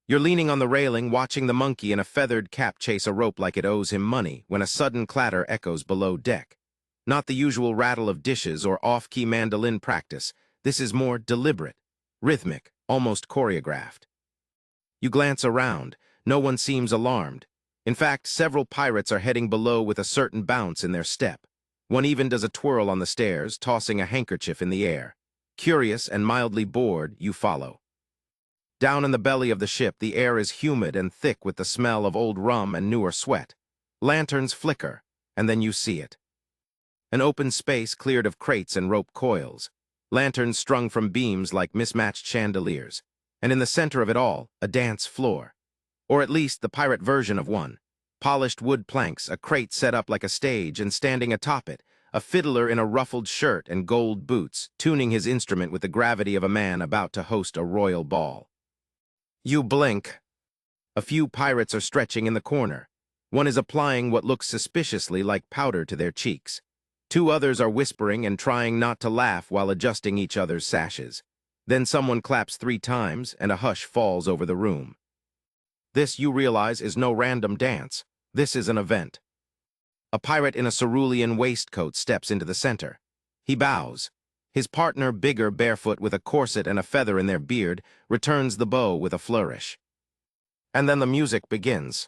You're leaning on the railing, watching the monkey in a feathered cap chase a rope like it owes him money, when a sudden clatter echoes below deck. Not the usual rattle of dishes or off-key mandolin practice. This is more deliberate, rhythmic, almost choreographed. You glance around. No one seems alarmed. In fact, several pirates are heading below with a certain bounce in their step. One even does a twirl on the stairs, tossing a handkerchief in the air. Curious and mildly bored, you follow. Down in the belly of the ship, the air is humid and thick with the smell of old rum and newer sweat. Lanterns flicker, and then you see it. An open space cleared of crates and rope coils. Lanterns strung from beams like mismatched chandeliers. And in the center of it all, a dance floor. Or at least the pirate version of one. Polished wood planks, a crate set up like a stage, and standing atop it, a fiddler in a ruffled shirt and gold boots, tuning his instrument with the gravity of a man about to host a royal ball. You blink. A few pirates are stretching in the corner. One is applying what looks suspiciously like powder to their cheeks. Two others are whispering and trying not to laugh while adjusting each other's sashes. Then someone claps 3 times and a hush falls over the room. This, you realize, is no random dance. This is an event. A pirate in a cerulean waistcoat steps into the center. He bows. His partner, bigger, barefoot, with a corset and a feather in their beard, returns the bow with a flourish. And then the music begins.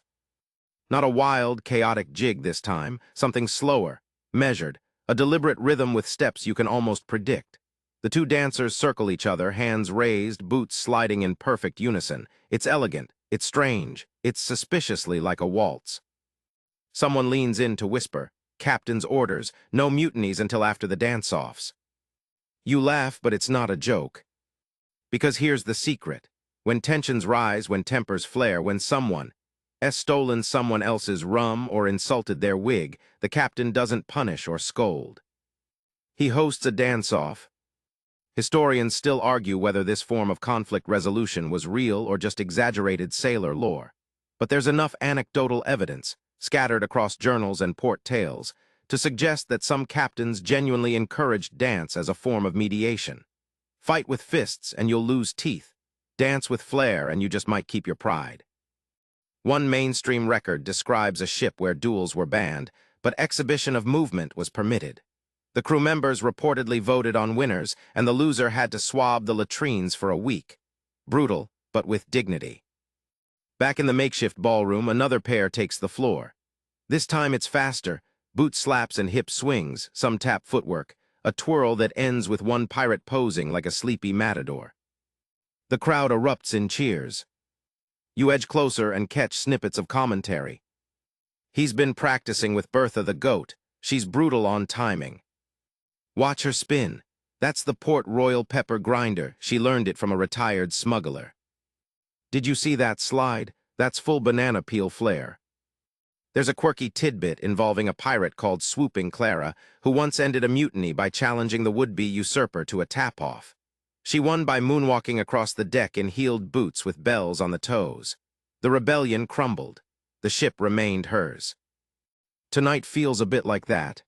Not a wild, chaotic jig this time, something slower, measured, a deliberate rhythm with steps you can almost predict. The two dancers circle each other, hands raised, boots sliding in perfect unison. It's elegant, it's strange, it's suspiciously like a waltz. Someone leans in to whisper, "Captain's orders, no mutinies until after the dance-offs." You laugh, but it's not a joke. Because here's the secret. When tensions rise, when tempers flare, when someone has stolen someone else's rum or insulted their wig, the captain doesn't punish or scold. He hosts a dance-off. Historians still argue whether this form of conflict resolution was real or just exaggerated sailor lore. But there's enough anecdotal evidence, scattered across journals and port tales, to suggest that some captains genuinely encouraged dance as a form of mediation. Fight with fists and you'll lose teeth. Dance with flair and you just might keep your pride. One mainstream record describes a ship where duels were banned, but exhibition of movement was permitted. The crew members reportedly voted on winners, and the loser had to swab the latrines for a week. Brutal, but with dignity. Back in the makeshift ballroom, another pair takes the floor. This time it's faster, boot slaps and hip swings, some tap footwork, a twirl that ends with one pirate posing like a sleepy matador. The crowd erupts in cheers. You edge closer and catch snippets of commentary. "He's been practicing with Bertha the goat. She's brutal on timing. Watch her spin. That's the Port Royal pepper grinder. She learned it from a retired smuggler. Did you see that slide? That's full banana peel flair." There's a quirky tidbit involving a pirate called Swooping Clara, who once ended a mutiny by challenging the would-be usurper to a tap-off. She won by moonwalking across the deck in heeled boots with bells on the toes. The rebellion crumbled. The ship remained hers. Tonight feels a bit like that.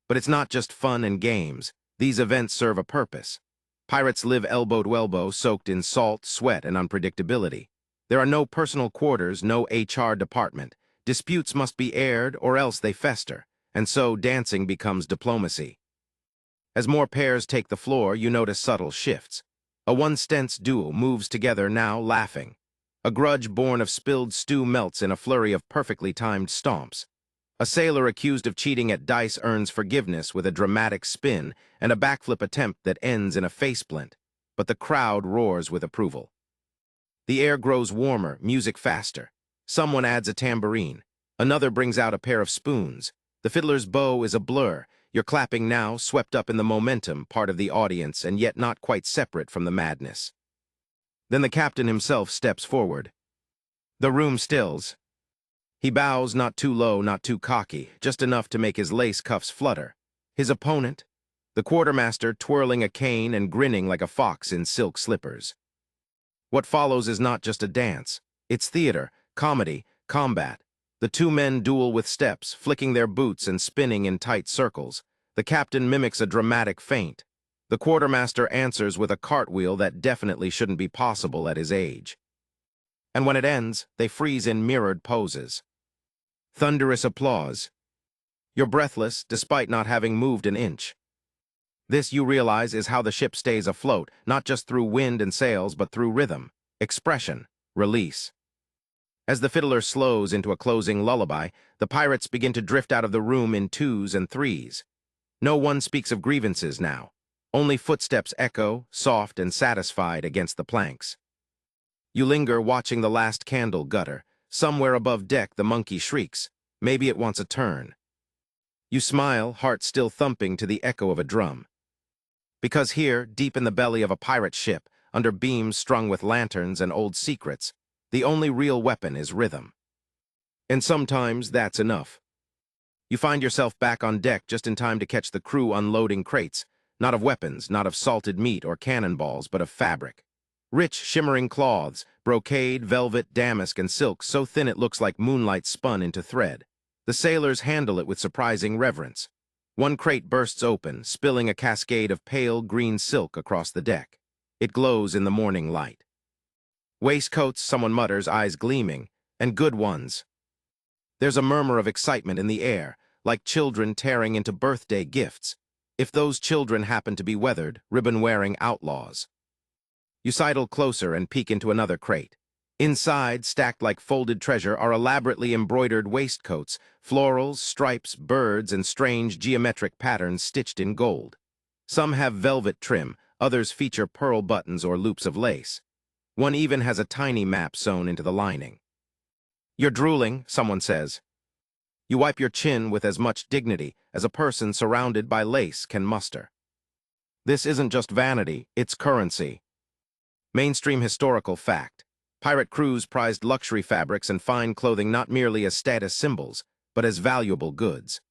But it's not just fun and games. These events serve a purpose. Pirates live elbow to elbow, soaked in salt, sweat, and unpredictability. There are no personal quarters, no HR department. Disputes must be aired or else they fester, and so dancing becomes diplomacy. As more pairs take the floor, you notice subtle shifts. A one-stance duo moves together now, laughing. A grudge born of spilled stew melts in a flurry of perfectly timed stomps. A sailor accused of cheating at dice earns forgiveness with a dramatic spin and a backflip attempt that ends in a faceplint, but the crowd roars with approval. The air grows warmer, music faster. Someone adds a tambourine. Another brings out a pair of spoons. The fiddler's bow is a blur. You're clapping now, swept up in the momentum, part of the audience, and yet not quite separate from the madness. Then the captain himself steps forward. The room stills. He bows, not too low, not too cocky, just enough to make his lace cuffs flutter. His opponent, the quartermaster, twirling a cane and grinning like a fox in silk slippers. What follows is not just a dance. It's theater, comedy, combat. The two men duel with steps, flicking their boots and spinning in tight circles. The captain mimics a dramatic feint. The quartermaster answers with a cartwheel that definitely shouldn't be possible at his age. And when it ends, they freeze in mirrored poses. Thunderous applause. You're breathless, despite not having moved an inch. This, you realize, is how the ship stays afloat, not just through wind and sails, but through rhythm, expression, release. As the fiddler slows into a closing lullaby, the pirates begin to drift out of the room in 2s and 3s. No one speaks of grievances now. Only footsteps echo, soft and satisfied, against the planks. You linger, watching the last candle gutter. Somewhere above deck, the monkey shrieks. Maybe it wants a turn. You smile, heart still thumping to the echo of a drum. Because here, deep in the belly of a pirate ship, under beams strung with lanterns and old secrets, the only real weapon is rhythm. And sometimes that's enough. You find yourself back on deck just in time to catch the crew unloading crates, not of weapons, not of salted meat or cannonballs, but of fabric. Rich, shimmering cloths, brocade, velvet, damask, and silk so thin it looks like moonlight spun into thread. The sailors handle it with surprising reverence. One crate bursts open, spilling a cascade of pale green silk across the deck. It glows in the morning light. Waistcoats, someone mutters, eyes gleaming, and good ones. There's a murmur of excitement in the air, like children tearing into birthday gifts, if those children happen to be weathered, ribbon-wearing outlaws. You sidle closer and peek into another crate. Inside, stacked like folded treasure, are elaborately embroidered waistcoats, florals, stripes, birds, and strange geometric patterns stitched in gold. Some have velvet trim, others feature pearl buttons or loops of lace. One even has a tiny map sewn into the lining. You're drooling, someone says. You wipe your chin with as much dignity as a person surrounded by lace can muster. This isn't just vanity, it's currency. Mainstream historical fact. Pirate crews prized luxury fabrics and fine clothing not merely as status symbols, but as valuable goods.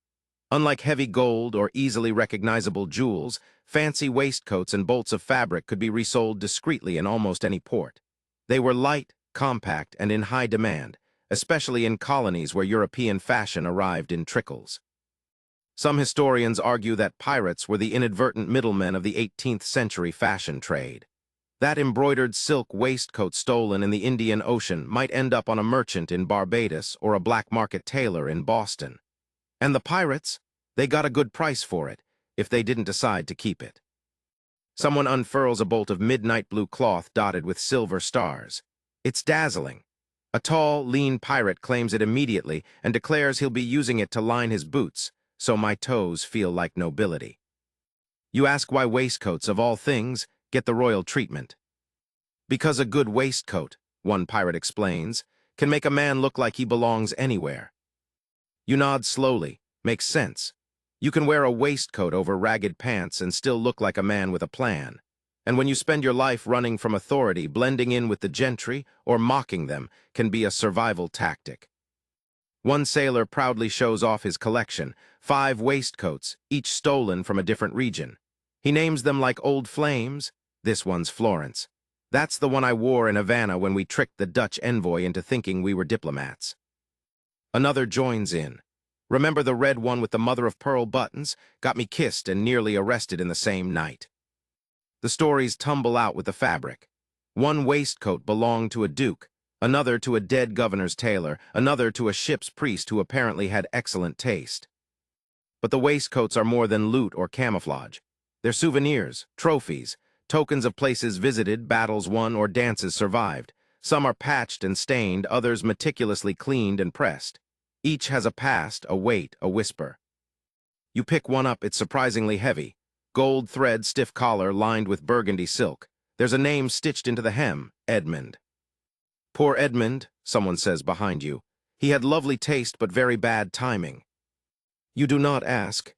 Unlike heavy gold or easily recognizable jewels, fancy waistcoats and bolts of fabric could be resold discreetly in almost any port. They were light, compact, and in high demand, especially in colonies where European fashion arrived in trickles. Some historians argue that pirates were the inadvertent middlemen of the 18th-century fashion trade. That embroidered silk waistcoat stolen in the Indian Ocean might end up on a merchant in Barbados or a black market tailor in Boston. And the pirates, they got a good price for it, if they didn't decide to keep it. Someone unfurls a bolt of midnight blue cloth dotted with silver stars. It's dazzling. A tall, lean pirate claims it immediately and declares he'll be using it to line his boots, so my toes feel like nobility. You ask why waistcoats, of all things, get the royal treatment. Because a good waistcoat, one pirate explains, can make a man look like he belongs anywhere. You nod slowly. Makes sense. You can wear a waistcoat over ragged pants and still look like a man with a plan. And when you spend your life running from authority, blending in with the gentry or mocking them can be a survival tactic. One sailor proudly shows off his collection, 5 waistcoats, each stolen from a different region. He names them like old flames. This one's Florence. That's the one I wore in Havana when we tricked the Dutch envoy into thinking we were diplomats. Another joins in. Remember the red one with the mother-of-pearl buttons? Got me kissed and nearly arrested in the same night. The stories tumble out with the fabric. One waistcoat belonged to a duke, another to a dead governor's tailor, another to a ship's priest who apparently had excellent taste. But the waistcoats are more than loot or camouflage. They're souvenirs, trophies, tokens of places visited, battles won, or dances survived. Some are patched and stained, others meticulously cleaned and pressed. Each has a past, a weight, a whisper. You pick one up, it's surprisingly heavy. Gold thread, stiff collar, lined with burgundy silk. There's a name stitched into the hem, Edmund. Poor Edmund, someone says behind you. He had lovely taste but very bad timing. You do not ask.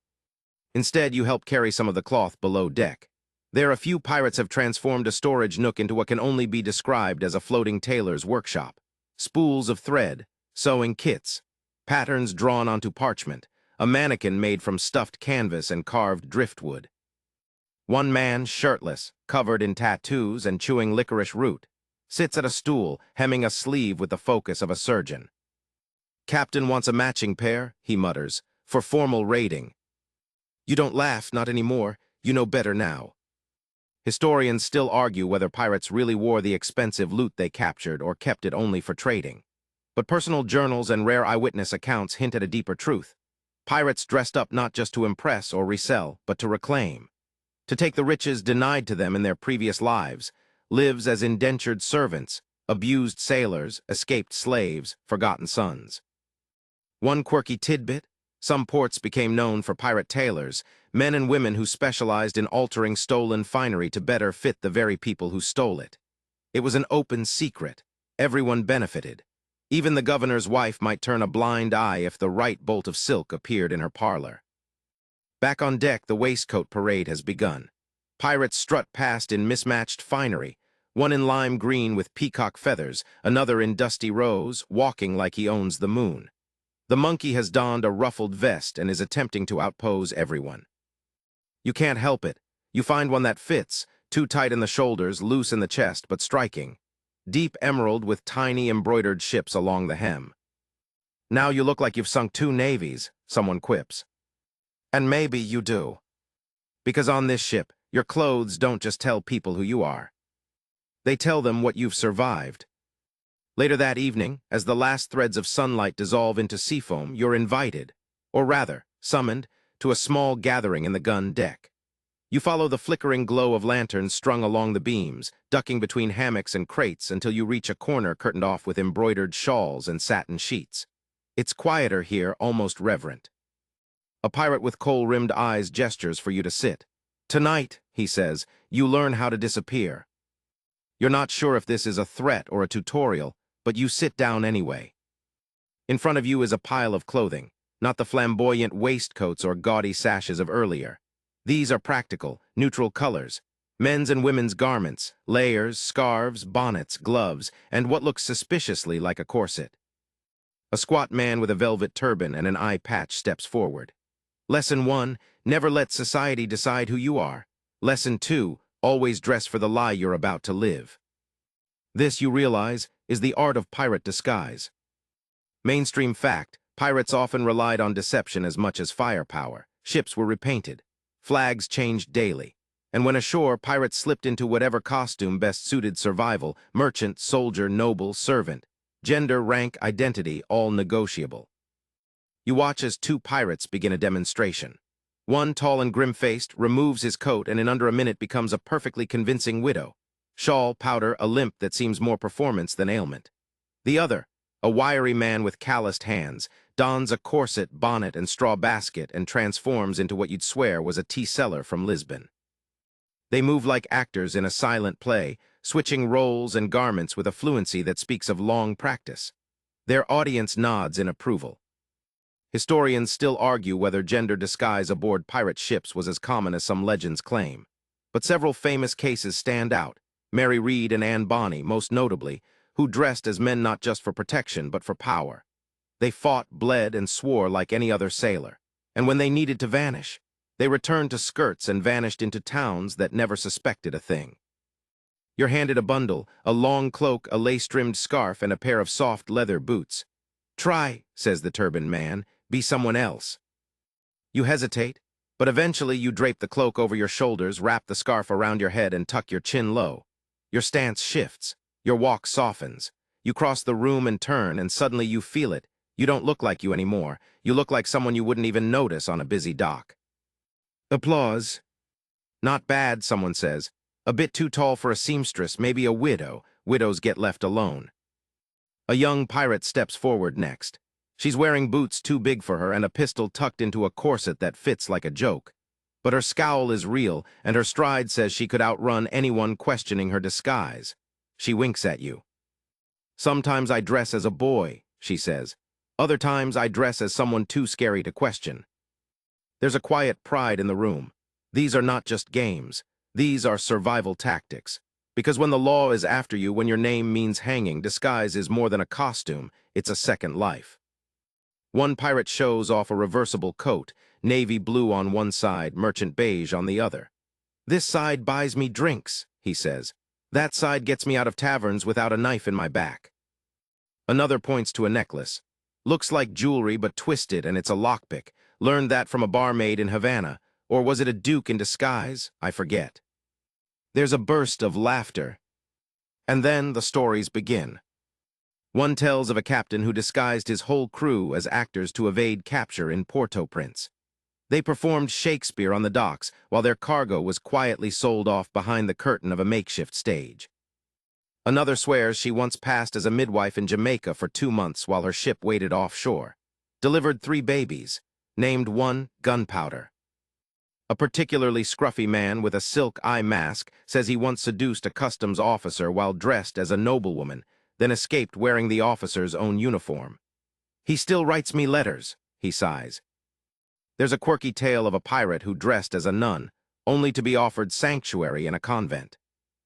Instead, you help carry some of the cloth below deck. There, a few pirates have transformed a storage nook into what can only be described as a floating tailor's workshop. Spools of thread, sewing kits, patterns drawn onto parchment, a mannequin made from stuffed canvas and carved driftwood. One man, shirtless, covered in tattoos and chewing licorice root, sits at a stool, hemming a sleeve with the focus of a surgeon. Captain wants a matching pair, he mutters, for formal raiding. You don't laugh, not anymore. You know better now. Historians still argue whether pirates really wore the expensive loot they captured or kept it only for trading. But personal journals and rare eyewitness accounts hint at a deeper truth. Pirates dressed up not just to impress or resell, but to reclaim. To take the riches denied to them in their previous lives, lives as indentured servants, abused sailors, escaped slaves, forgotten sons. One quirky tidbit: some ports became known for pirate tailors, men and women who specialized in altering stolen finery to better fit the very people who stole it. It was an open secret. Everyone benefited. Even the governor's wife might turn a blind eye if the right bolt of silk appeared in her parlor. Back on deck, the waistcoat parade has begun. Pirates strut past in mismatched finery, one in lime green with peacock feathers, another in dusty rose, walking like he owns the moon. The monkey has donned a ruffled vest and is attempting to outpose everyone. You can't help it. You find one that fits, too tight in the shoulders, loose in the chest, but striking. Deep emerald with tiny embroidered ships along the hem. Now you look like you've sunk 2 navies, someone quips. And maybe you do. Because on this ship, your clothes don't just tell people who you are. They tell them what you've survived. Later that evening, as the last threads of sunlight dissolve into seafoam, you're invited, or rather, summoned, to a small gathering in the gun deck. You follow the flickering glow of lanterns strung along the beams, ducking between hammocks and crates until you reach a corner curtained off with embroidered shawls and satin sheets. It's quieter here, almost reverent. A pirate with coal-rimmed eyes gestures for you to sit. Tonight, he says, you learn how to disappear. You're not sure if this is a threat or a tutorial, but you sit down anyway. In front of you is a pile of clothing, not the flamboyant waistcoats or gaudy sashes of earlier. These are practical, neutral colors, men's and women's garments, layers, scarves, bonnets, gloves, and what looks suspiciously like a corset. A squat man with a velvet turban and an eye patch steps forward. Lesson 1, never let society decide who you are. Lesson 2, always dress for the lie you're about to live. This, you realize, is the art of pirate disguise. Mainstream fact, pirates often relied on deception as much as firepower. Ships were repainted. Flags changed daily. And when ashore, pirates slipped into whatever costume best suited survival: merchant, soldier, noble, servant. Gender, rank, identity, all negotiable. You watch as two pirates begin a demonstration. One, tall and grim-faced, removes his coat and in under a minute becomes a perfectly convincing widow. Shawl, powder, a limp that seems more performance than ailment. The other, a wiry man with calloused hands, dons a corset, bonnet, and straw basket and transforms into what you'd swear was a tea seller from Lisbon. They move like actors in a silent play, switching roles and garments with a fluency that speaks of long practice. Their audience nods in approval. Historians still argue whether gender disguise aboard pirate ships was as common as some legends claim. But several famous cases stand out: Mary Read and Anne Bonny, most notably, who dressed as men not just for protection but for power. They fought, bled, and swore like any other sailor. And when they needed to vanish, they returned to skirts and vanished into towns that never suspected a thing. You're handed a bundle, a long cloak, a lace-trimmed scarf, and a pair of soft leather boots. Try, says the turbaned man, be someone else. You hesitate, but eventually you drape the cloak over your shoulders, wrap the scarf around your head, and tuck your chin low. Your stance shifts. Your walk softens. You cross the room and turn, and suddenly you feel it. You don't look like you anymore. You look like someone you wouldn't even notice on a busy dock. Applause. Not bad, someone says. A bit too tall for a seamstress, maybe a widow. Widows get left alone. A young pirate steps forward next. She's wearing boots too big for her and a pistol tucked into a corset that fits like a joke. But her scowl is real, and her stride says she could outrun anyone questioning her disguise. She winks at you. Sometimes I dress as a boy, she says. Other times I dress as someone too scary to question. There's a quiet pride in the room. These are not just games. These are survival tactics. Because when the law is after you, when your name means hanging, disguise is more than a costume, it's a second life. One pirate shows off a reversible coat, navy blue on one side, merchant beige on the other. This side buys me drinks, he says. That side gets me out of taverns without a knife in my back. Another points to a necklace. Looks like jewelry but twisted, and it's a lockpick. Learned that from a barmaid in Havana. Or was it a duke in disguise? I forget. There's a burst of laughter. And then the stories begin. One tells of a captain who disguised his whole crew as actors to evade capture in Port-au-Prince. They performed Shakespeare on the docks while their cargo was quietly sold off behind the curtain of a makeshift stage. Another swears she once passed as a midwife in Jamaica for 2 months while her ship waited offshore. Delivered 3 babies, named one Gunpowder. A particularly scruffy man with a silk eye mask says he once seduced a customs officer while dressed as a noblewoman, then escaped wearing the officer's own uniform. He still writes me letters, he sighs. There's a quirky tale of a pirate who dressed as a nun, only to be offered sanctuary in a convent.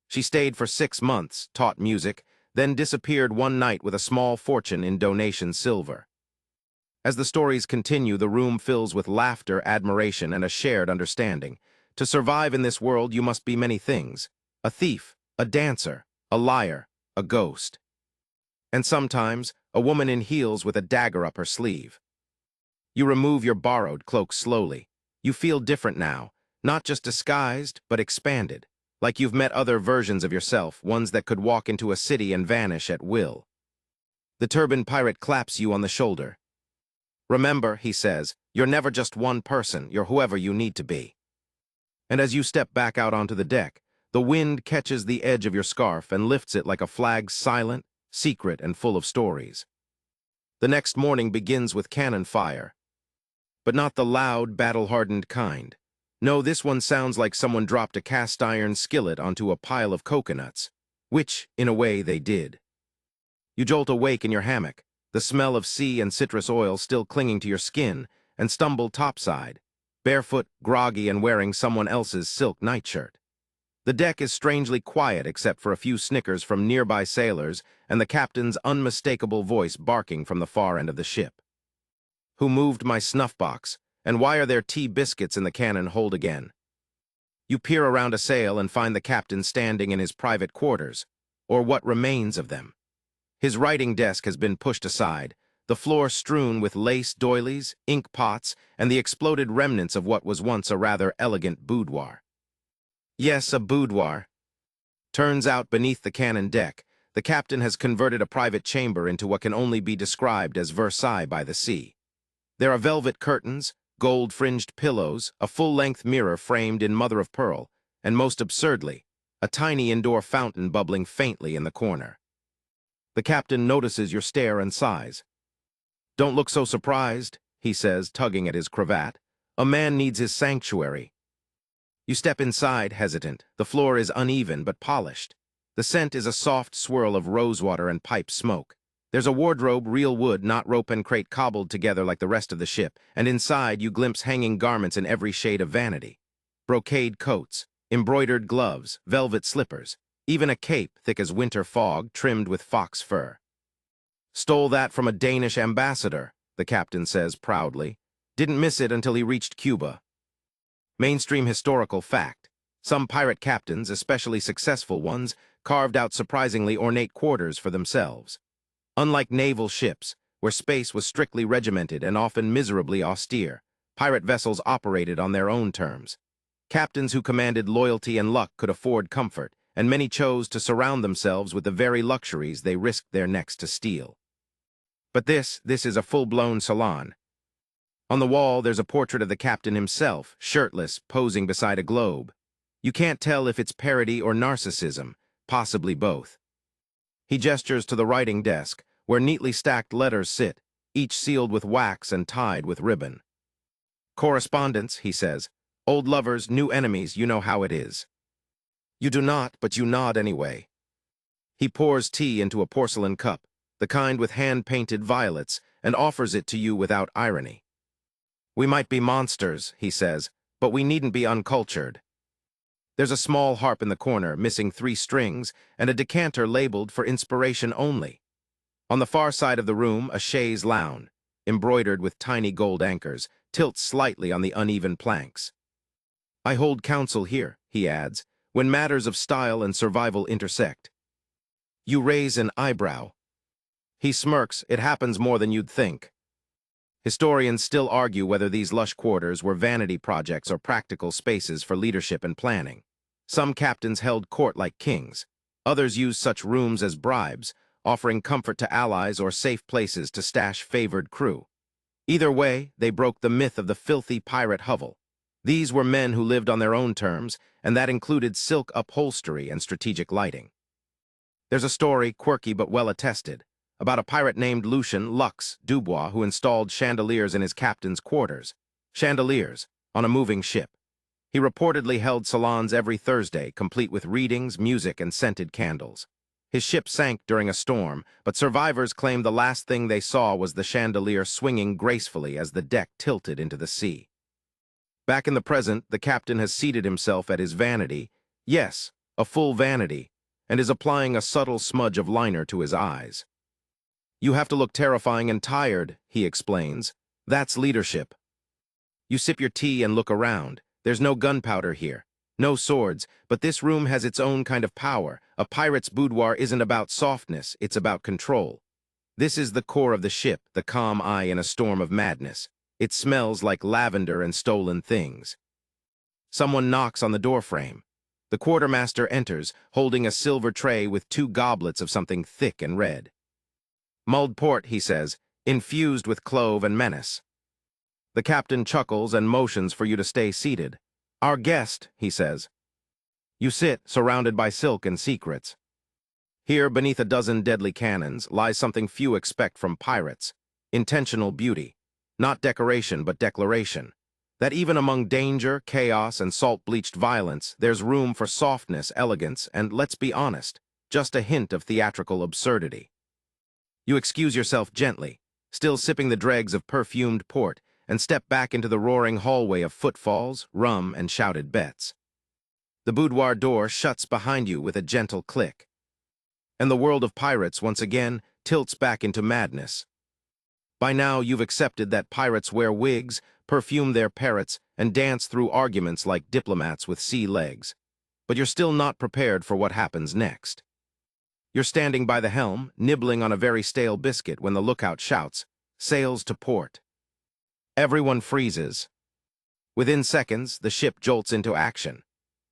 She stayed for 6 months, taught music, then disappeared one night with a small fortune in donation silver. As the stories continue, the room fills with laughter, admiration, and a shared understanding. To survive in this world, you must be many things: a thief, a dancer, a liar, a ghost. And sometimes, a woman in heels with a dagger up her sleeve. You remove your borrowed cloak slowly. You feel different now, not just disguised, but expanded. Like you've met other versions of yourself, ones that could walk into a city and vanish at will. The turbaned pirate claps you on the shoulder. Remember, he says, you're never just one person, you're whoever you need to be. And as you step back out onto the deck, the wind catches the edge of your scarf and lifts it like a flag, silent, secret, and full of stories. The next morning begins with cannon fire. But not the loud, battle-hardened kind. No, this one sounds like someone dropped a cast-iron skillet onto a pile of coconuts, which, in a way, they did. You jolt awake in your hammock, the smell of sea and citrus oil still clinging to your skin, and stumble topside, barefoot, groggy, and wearing someone else's silk nightshirt. The deck is strangely quiet except for a few snickers from nearby sailors and the captain's unmistakable voice barking from the far end of the ship. Who moved my snuff box, and why are there tea biscuits in the cannon hold again? You peer around a sail and find the captain standing in his private quarters, or what remains of them. His writing desk has been pushed aside, the floor strewn with lace doilies, ink pots, and the exploded remnants of what was once a rather elegant boudoir. Yes, a boudoir. Turns out beneath the cannon deck, the captain has converted a private chamber into what can only be described as Versailles by the sea. There are velvet curtains, gold-fringed pillows, a full-length mirror framed in mother-of-pearl, and most absurdly, a tiny indoor fountain bubbling faintly in the corner. The captain notices your stare and sighs. "Don't look so surprised," he says, tugging at his cravat. "A man needs his sanctuary." You step inside, hesitant. The floor is uneven but polished. The scent is a soft swirl of rosewater and pipe smoke. There's a wardrobe, real wood, not rope and crate cobbled together like the rest of the ship, and inside you glimpse hanging garments in every shade of vanity. Brocade coats, embroidered gloves, velvet slippers, even a cape thick as winter fog trimmed with fox fur. "Stole that from a Danish ambassador," the captain says proudly. "Didn't miss it until he reached Cuba." Mainstream historical fact. Some pirate captains, especially successful ones, carved out surprisingly ornate quarters for themselves. Unlike naval ships, where space was strictly regimented and often miserably austere, pirate vessels operated on their own terms. Captains who commanded loyalty and luck could afford comfort, and many chose to surround themselves with the very luxuries they risked their necks to steal. But this is a full-blown salon. On the wall, there's a portrait of the captain himself, shirtless, posing beside a globe. You can't tell if it's parody or narcissism, possibly both. He gestures to the writing desk, where neatly stacked letters sit, each sealed with wax and tied with ribbon. "Correspondence," he says. "Old lovers, new enemies, you know how it is." You do not, but you nod anyway. He pours tea into a porcelain cup, the kind with hand-painted violets, and offers it to you without irony. "We might be monsters," he says, "but we needn't be uncultured." There's a small harp in the corner, missing 3 strings, and a decanter labeled for inspiration only. On the far side of the room, a chaise lounge, embroidered with tiny gold anchors, tilts slightly on the uneven planks. "I hold counsel here," he adds, "when matters of style and survival intersect." You raise an eyebrow. He smirks. "It happens more than you'd think." Historians still argue whether these lush quarters were vanity projects or practical spaces for leadership and planning. Some captains held court like kings. Others used such rooms as bribes, offering comfort to allies or safe places to stash favored crew. Either way, they broke the myth of the filthy pirate hovel. These were men who lived on their own terms, and that included silk upholstery and strategic lighting. There's a story, quirky but well-attested, about a pirate named Lucien Lux Dubois who installed chandeliers in his captain's quarters. Chandeliers, on a moving ship. He reportedly held salons every Thursday, complete with readings, music, and scented candles. His ship sank during a storm, but survivors claim the last thing they saw was the chandelier swinging gracefully as the deck tilted into the sea. Back in the present, the captain has seated himself at his vanity, yes, a full vanity, and is applying a subtle smudge of liner to his eyes. "You have to look terrifying and tired," he explains. "That's leadership." You sip your tea and look around. There's no gunpowder here, no swords, but this room has its own kind of power. A pirate's boudoir isn't about softness, it's about control. This is the core of the ship, the calm eye in a storm of madness. It smells like lavender and stolen things. Someone knocks on the doorframe. The quartermaster enters, holding a silver tray with 2 goblets of something thick and red. "Mulled port," he says, "infused with clove and menace." The captain chuckles and motions for you to stay seated. "Our guest," he says. You sit, surrounded by silk and secrets. Here, beneath a dozen deadly cannons, lies something few expect from pirates: intentional beauty. Not decoration, but declaration. That even among danger, chaos, and salt-bleached violence, there's room for softness, elegance, and, let's be honest, just a hint of theatrical absurdity. You excuse yourself gently, still sipping the dregs of perfumed port, and step back into the roaring hallway of footfalls, rum, and shouted bets. The boudoir door shuts behind you with a gentle click. And the world of pirates, once again, tilts back into madness. By now, you've accepted that pirates wear wigs, perfume their parrots, and dance through arguments like diplomats with sea legs. But you're still not prepared for what happens next. You're standing by the helm, nibbling on a very stale biscuit when the lookout shouts, "Sails to port." Everyone freezes. Within seconds, the ship jolts into action.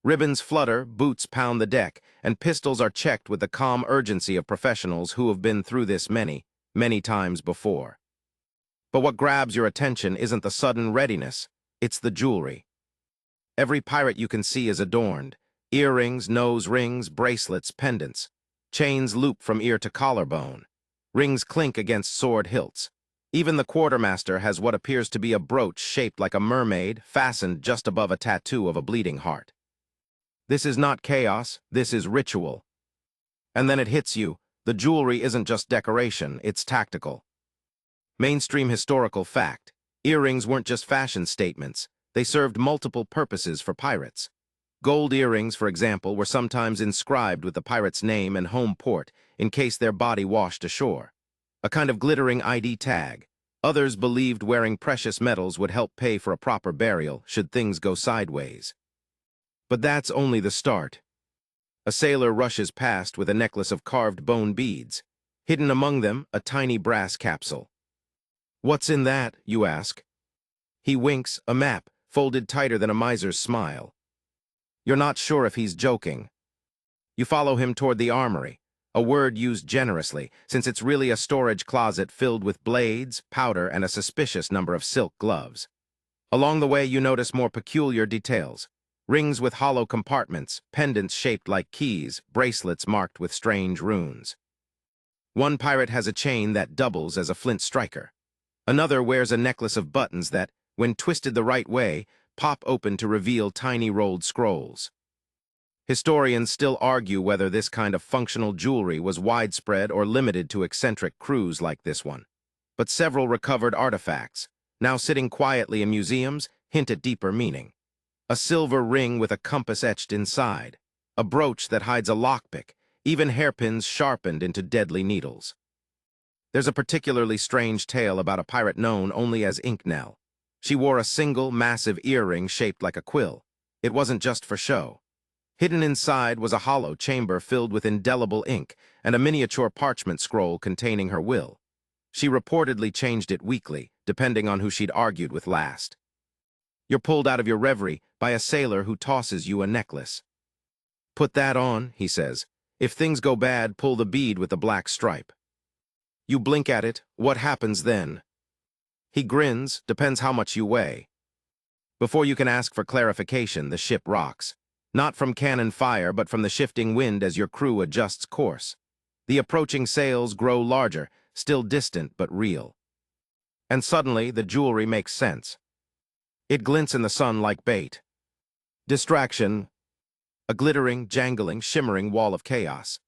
Ribbons flutter, boots pound the deck, and pistols are checked with the calm urgency of professionals who have been through this many, many times before. But what grabs your attention isn't the sudden readiness, it's the jewelry. Every pirate you can see is adorned: earrings, nose rings, bracelets, pendants. Chains loop from ear to collarbone. Rings clink against sword hilts. Even the quartermaster has what appears to be a brooch shaped like a mermaid, fastened just above a tattoo of a bleeding heart. This is not chaos, this is ritual. And then it hits you: the jewelry isn't just decoration, it's tactical. Mainstream historical fact: earrings weren't just fashion statements, they served multiple purposes for pirates. Gold earrings, for example, were sometimes inscribed with the pirate's name and home port in case their body washed ashore. A kind of glittering ID tag. Others believed wearing precious metals would help pay for a proper burial should things go sideways. But that's only the start. A sailor rushes past with a necklace of carved bone beads. Hidden among them, a tiny brass capsule. "What's in that?" you ask. He winks, a map, folded tighter than a miser's smile. You're not sure if he's joking. You follow him toward the armory, a word used generously, since it's really a storage closet filled with blades, powder, and a suspicious number of silk gloves. Along the way, you notice more peculiar details: rings with hollow compartments, pendants shaped like keys, bracelets marked with strange runes. One pirate has a chain that doubles as a flint striker. Another wears a necklace of buttons that, when twisted the right way, pop open to reveal tiny rolled scrolls. Historians still argue whether this kind of functional jewelry was widespread or limited to eccentric crews like this one. But several recovered artifacts, now sitting quietly in museums, hint at deeper meaning. A silver ring with a compass etched inside, a brooch that hides a lockpick, even hairpins sharpened into deadly needles. There's a particularly strange tale about a pirate known only as Inknell. She wore a single, massive earring shaped like a quill. It wasn't just for show. Hidden inside was a hollow chamber filled with indelible ink and a miniature parchment scroll containing her will. She reportedly changed it weekly, depending on who she'd argued with last. You're pulled out of your reverie by a sailor who tosses you a necklace. "Put that on," he says. "If things go bad, pull the bead with the black stripe." You blink at it. What happens then? He grins, depends how much you weigh. Before you can ask for clarification, the ship rocks. Not from cannon fire, but from the shifting wind as your crew adjusts course. The approaching sails grow larger, still distant but real. And suddenly, the jewelry makes sense. It glints in the sun like bait. Distraction. A glittering, jangling, shimmering wall of chaos.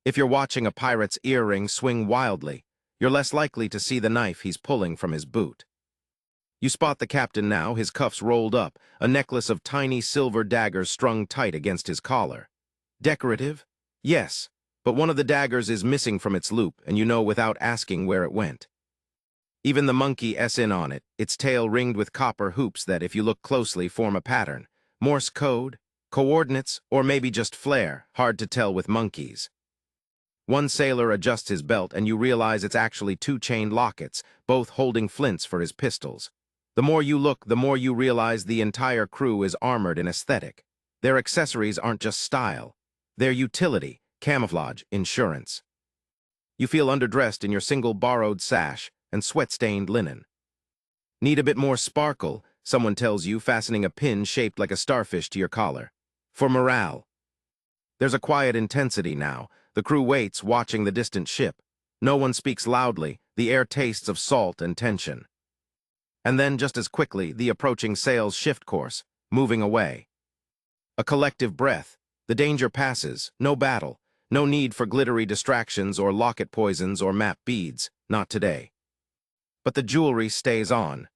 If you're watching a pirate's earring swing wildly, you're less likely to see the knife he's pulling from his boot. You spot the captain now, his cuffs rolled up, a necklace of tiny silver daggers strung tight against his collar. Decorative? Yes, but one of the daggers is missing from its loop, and you know without asking where it went. Even the monkey S in on it, its tail ringed with copper hoops that, if you look closely, form a pattern. Morse code, coordinates, or maybe just flair, hard to tell with monkeys. One sailor adjusts his belt and you realize it's actually 2 chained lockets, both holding flints for his pistols. The more you look, the more you realize the entire crew is armored in aesthetic. Their accessories aren't just style. They're utility, camouflage, insurance. You feel underdressed in your single borrowed sash and sweat-stained linen. Need a bit more sparkle, someone tells you, fastening a pin shaped like a starfish to your collar. For morale. There's a quiet intensity now. The crew waits, watching the distant ship. No one speaks loudly. The air tastes of salt and tension. And then, just as quickly, the approaching sails shift course, moving away. A collective breath. The danger passes. No battle. No need for glittery distractions or locket poisons or map beads. Not today. But the jewelry stays on.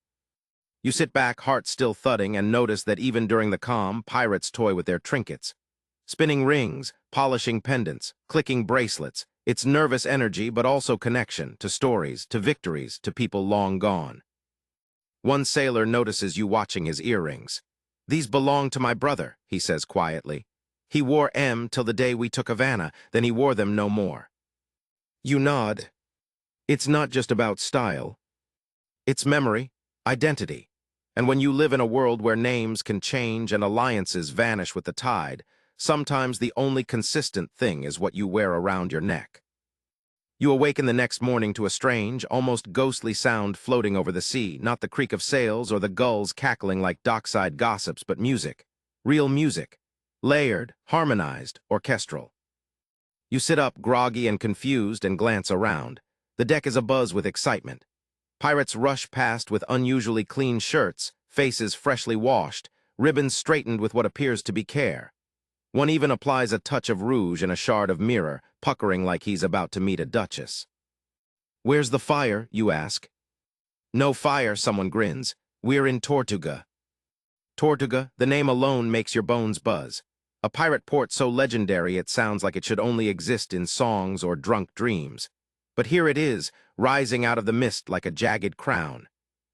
You sit back, heart still thudding, and notice that even during the calm, pirates toy with their trinkets. Spinning rings, polishing pendants, clicking bracelets. It's nervous energy, but also connection to stories, to victories, to people long gone. One sailor notices you watching his earrings. "These belong to my brother," he says quietly. "He wore M till the day we took Havana, then he wore them no more." You nod. It's not just about style. It's memory, identity. And when you live in a world where names can change and alliances vanish with the tide, sometimes the only consistent thing is what you wear around your neck. You awaken the next morning to a strange, almost ghostly sound floating over the sea, not the creak of sails or the gulls cackling like dockside gossips, but music. Real music. Layered, harmonized, orchestral. You sit up, groggy and confused, and glance around. The deck is abuzz with excitement. Pirates rush past with unusually clean shirts, faces freshly washed, ribbons straightened with what appears to be care. One even applies a touch of rouge and a shard of mirror, puckering like he's about to meet a duchess. "Where's the fire?" you ask. "No fire," someone grins. "We're in Tortuga." Tortuga, the name alone makes your bones buzz. A pirate port so legendary it sounds like it should only exist in songs or drunk dreams. But here it is, rising out of the mist like a jagged crown.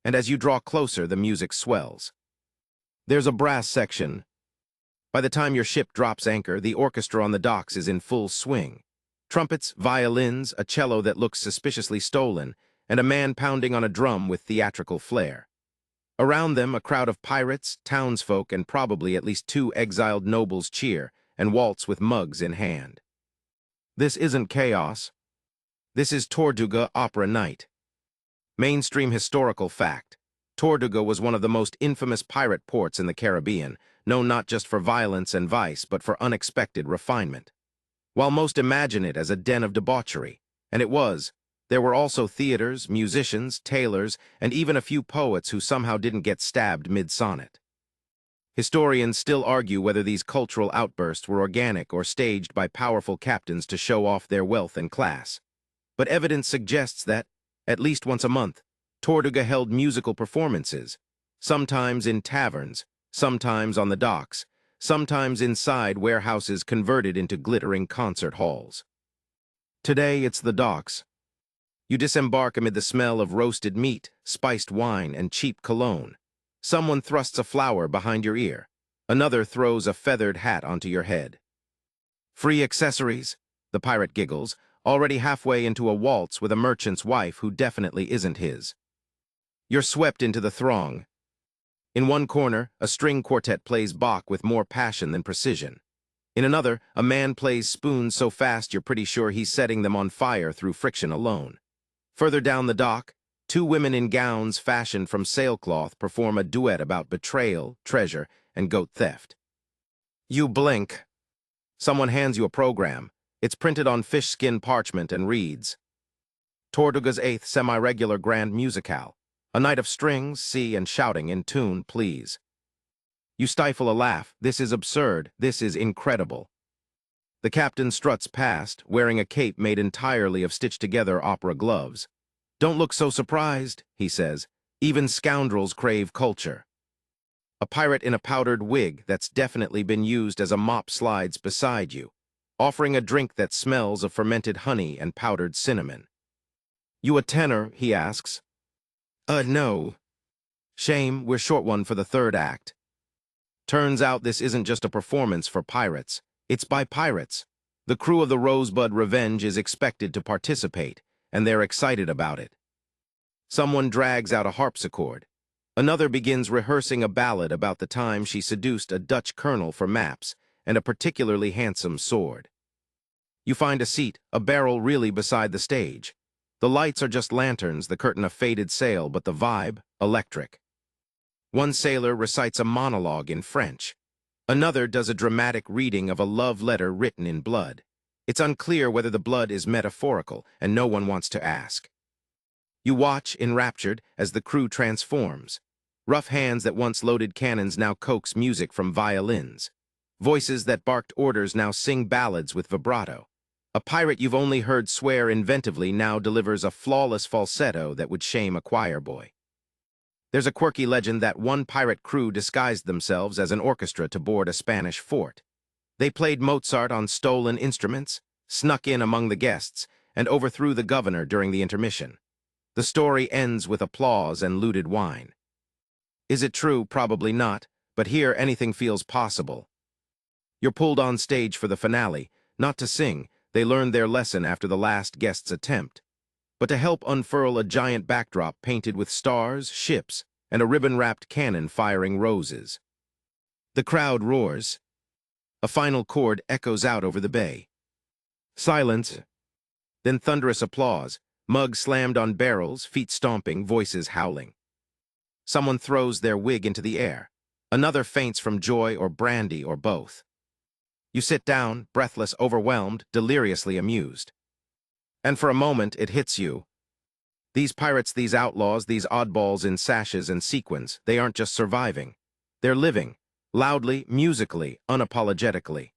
And as you draw closer, the music swells. There's a brass section. By the time your ship drops anchor, the orchestra on the docks is in full swing. Trumpets, violins, a cello that looks suspiciously stolen, and a man pounding on a drum with theatrical flair. Around them, a crowd of pirates, townsfolk, and probably at least 2 exiled nobles cheer and waltz with mugs in hand. This isn't chaos. This is Tortuga Opera Night. Mainstream historical fact. Tortuga was one of the most infamous pirate ports in the Caribbean, known not just for violence and vice, but for unexpected refinement. While most imagine it as a den of debauchery, and it was, there were also theaters, musicians, tailors, and even a few poets who somehow didn't get stabbed mid-sonnet. Historians still argue whether these cultural outbursts were organic or staged by powerful captains to show off their wealth and class. But evidence suggests that, at least once a month, Tortuga held musical performances, sometimes in taverns, sometimes on the docks, sometimes inside warehouses converted into glittering concert halls. Today it's the docks. You disembark amid the smell of roasted meat, spiced wine, and cheap cologne. Someone thrusts a flower behind your ear. Another throws a feathered hat onto your head. "Free accessories," the pirate giggles, already halfway into a waltz with a merchant's wife who definitely isn't his. You're swept into the throng. In one corner, a string quartet plays Bach with more passion than precision. In another, a man plays spoons so fast you're pretty sure he's setting them on fire through friction alone. Further down the dock, 2 women in gowns fashioned from sailcloth perform a duet about betrayal, treasure, and goat theft. You blink. Someone hands you a program. It's printed on fish skin parchment and reads, "Tortuga's 8th Semi-Regular Grand Musicale. A night of strings, sea, and shouting in tune, please." You stifle a laugh. This is absurd. This is incredible. The captain struts past, wearing a cape made entirely of stitched-together opera gloves. "Don't look so surprised," he says. "Even scoundrels crave culture." A pirate in a powdered wig that's definitely been used as a mop slides beside you, offering a drink that smells of fermented honey and powdered cinnamon. "You a tenor?" he asks. No. Shame, we're short one for the 3rd act." Turns out this isn't just a performance for pirates. It's by pirates. The crew of the Rosebud Revenge is expected to participate, and they're excited about it. Someone drags out a harpsichord. Another begins rehearsing a ballad about the time she seduced a Dutch colonel for maps and a particularly handsome sword. You find a seat, a barrel really beside the stage. The lights are just lanterns, the curtain a faded sail, but the vibe, electric. One sailor recites a monologue in French. Another does a dramatic reading of a love letter written in blood. It's unclear whether the blood is metaphorical, and no one wants to ask. You watch, enraptured, as the crew transforms. Rough hands that once loaded cannons now coax music from violins. Voices that barked orders now sing ballads with vibrato. A pirate you've only heard swear inventively now delivers a flawless falsetto that would shame a choir boy. There's a quirky legend that one pirate crew disguised themselves as an orchestra to board a Spanish fort. They played Mozart on stolen instruments, snuck in among the guests, and overthrew the governor during the intermission. The story ends with applause and looted wine. Is it true? Probably not, but here anything feels possible. You're pulled on stage for the finale, not to sing. They learned their lesson after the last guest's attempt, but to help unfurl a giant backdrop painted with stars, ships, and a ribbon-wrapped cannon firing roses. The crowd roars. A final chord echoes out over the bay. Silence, then thunderous applause, mugs slammed on barrels, feet stomping, voices howling. Someone throws their wig into the air. Another faints from joy or brandy or both. You sit down, breathless, overwhelmed, deliriously amused. And for a moment, it hits you. These pirates, these outlaws, these oddballs in sashes and sequins, they aren't just surviving. They're living, loudly, musically, unapologetically.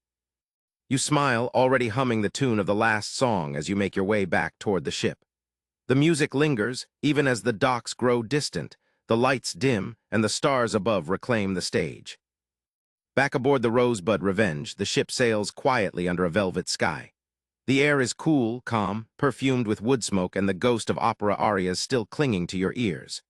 You smile, already humming the tune of the last song as you make your way back toward the ship. The music lingers, even as the docks grow distant, the lights dim, and the stars above reclaim the stage. Back aboard the Rosebud Revenge, the ship sails quietly under a velvet sky. The air is cool, calm, perfumed with wood smoke and the ghost of opera arias still clinging to your ears.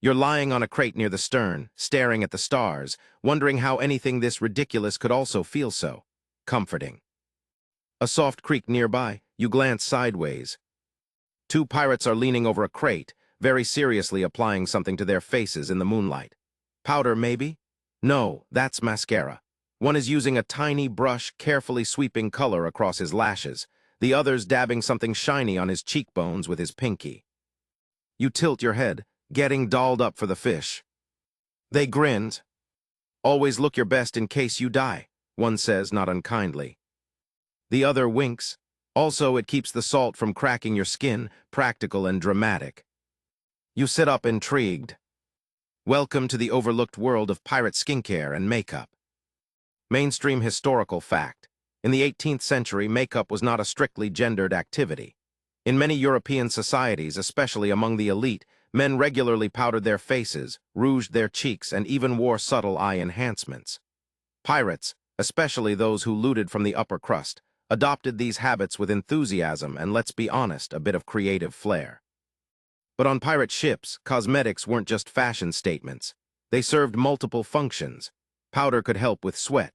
You're lying on a crate near the stern, staring at the stars, wondering how anything this ridiculous could also feel so comforting. A soft creak nearby, you glance sideways. Two pirates are leaning over a crate, very seriously applying something to their faces in the moonlight. Powder, maybe? No, that's mascara. One is using a tiny brush, carefully sweeping color across his lashes. The other's dabbing something shiny on his cheekbones with his pinky. You tilt your head, getting dolled up for the fish. They grinned. Always look your best in case you die, one says, not unkindly. The other winks. Also, it keeps the salt from cracking your skin, practical and dramatic. You sit up intrigued. Welcome to the overlooked world of pirate skincare and makeup. Mainstream historical fact. In the 18th century, makeup was not a strictly gendered activity. In many European societies, especially among the elite, men regularly powdered their faces, rouged their cheeks, and even wore subtle eye enhancements. Pirates, especially those who looted from the upper crust, adopted these habits with enthusiasm and, let's be honest, a bit of creative flair. But on pirate ships, cosmetics weren't just fashion statements. They served multiple functions. Powder could help with sweat.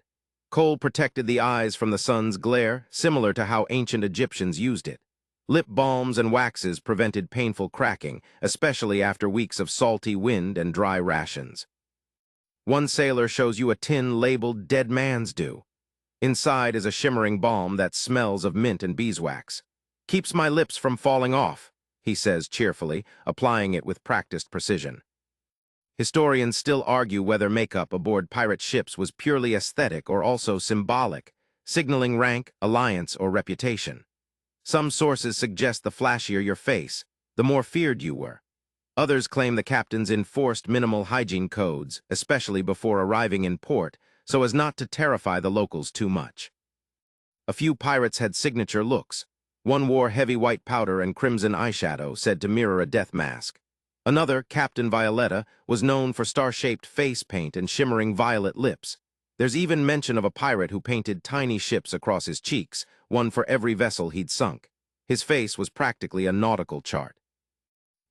Kohl protected the eyes from the sun's glare, similar to how ancient Egyptians used it. Lip balms and waxes prevented painful cracking, especially after weeks of salty wind and dry rations. One sailor shows you a tin labeled Dead Man's Dew. Inside is a shimmering balm that smells of mint and beeswax. Keeps my lips from falling off, he says cheerfully, applying it with practiced precision. Historians still argue whether makeup aboard pirate ships was purely aesthetic or also symbolic, signaling rank, alliance, or reputation. Some sources suggest the flashier your face, the more feared you were. Others claim the captains enforced minimal hygiene codes, especially before arriving in port, so as not to terrify the locals too much. A few pirates had signature looks. One wore heavy white powder and crimson eyeshadow, said to mirror a death mask. Another, Captain Violetta, was known for star-shaped face paint and shimmering violet lips. There's even mention of a pirate who painted tiny ships across his cheeks, one for every vessel he'd sunk. His face was practically a nautical chart.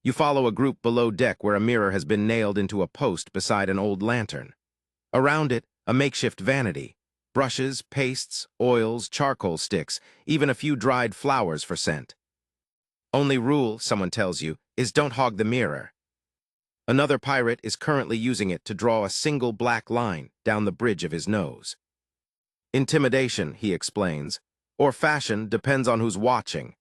You follow a group below deck where a mirror has been nailed into a post beside an old lantern. Around it, a makeshift vanity. Brushes, pastes, oils, charcoal sticks, even a few dried flowers for scent. Only rule, someone tells you, is don't hog the mirror. Another pirate is currently using it to draw a single black line down the bridge of his nose. Intimidation, he explains, or fashion depends on who's watching.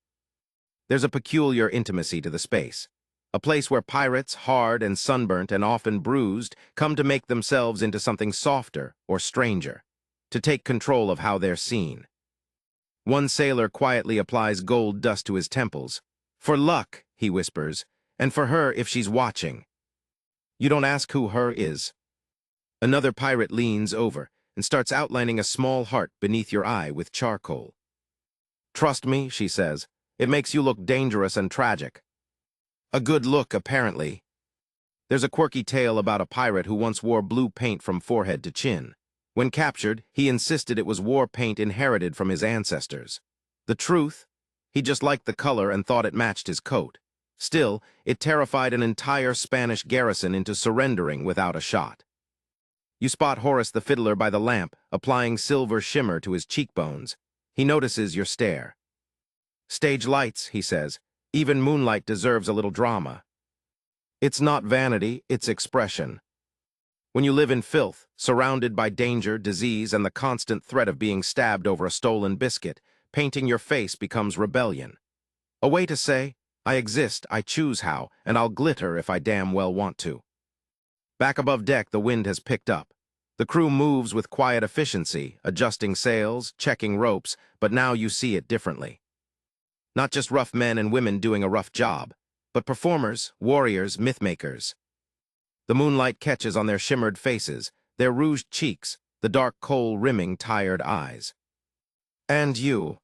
There's a peculiar intimacy to the space, a place where pirates, hard and sunburnt and often bruised, come to make themselves into something softer or stranger, to take control of how they're seen. One sailor quietly applies gold dust to his temples. "For luck," he whispers, "and for her if she's watching." You don't ask who her is. Another pirate leans over and starts outlining a small heart beneath your eye with charcoal. "Trust me," she says, "it makes you look dangerous and tragic." A good look, apparently. There's a quirky tale about a pirate who once wore blue paint from forehead to chin. When captured, he insisted it was war paint inherited from his ancestors. The truth? He just liked the color and thought it matched his coat. Still, it terrified an entire Spanish garrison into surrendering without a shot. You spot Horace the fiddler by the lamp, applying silver shimmer to his cheekbones. He notices your stare. "Stage lights," he says. "Even moonlight deserves a little drama." It's not vanity, it's expression. When you live in filth, surrounded by danger, disease, and the constant threat of being stabbed over a stolen biscuit, painting your face becomes rebellion. A way to say, "I exist, I choose how, and I'll glitter if I damn well want to." Back above deck, the wind has picked up. The crew moves with quiet efficiency, adjusting sails, checking ropes, but now you see it differently. Not just rough men and women doing a rough job, but performers, warriors, mythmakers. The moonlight catches on their shimmered faces, their rouged cheeks, the dark coal rimming tired eyes. And you.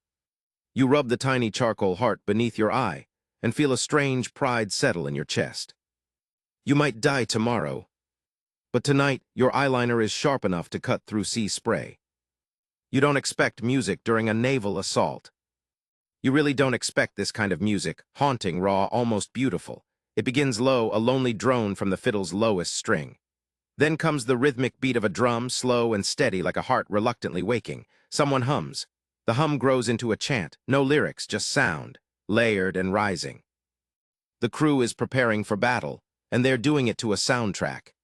You rub the tiny charcoal heart beneath your eye and feel a strange pride settle in your chest. You might die tomorrow, but tonight your eyeliner is sharp enough to cut through sea spray. You don't expect music during a naval assault. You really don't expect this kind of music, haunting, raw, almost beautiful. It begins low, a lonely drone from the fiddle's lowest string. Then comes the rhythmic beat of a drum, slow and steady like a heart reluctantly waking. Someone hums. The hum grows into a chant, no lyrics, just sound, layered and rising. The crew is preparing for battle, and they're doing it to a soundtrack.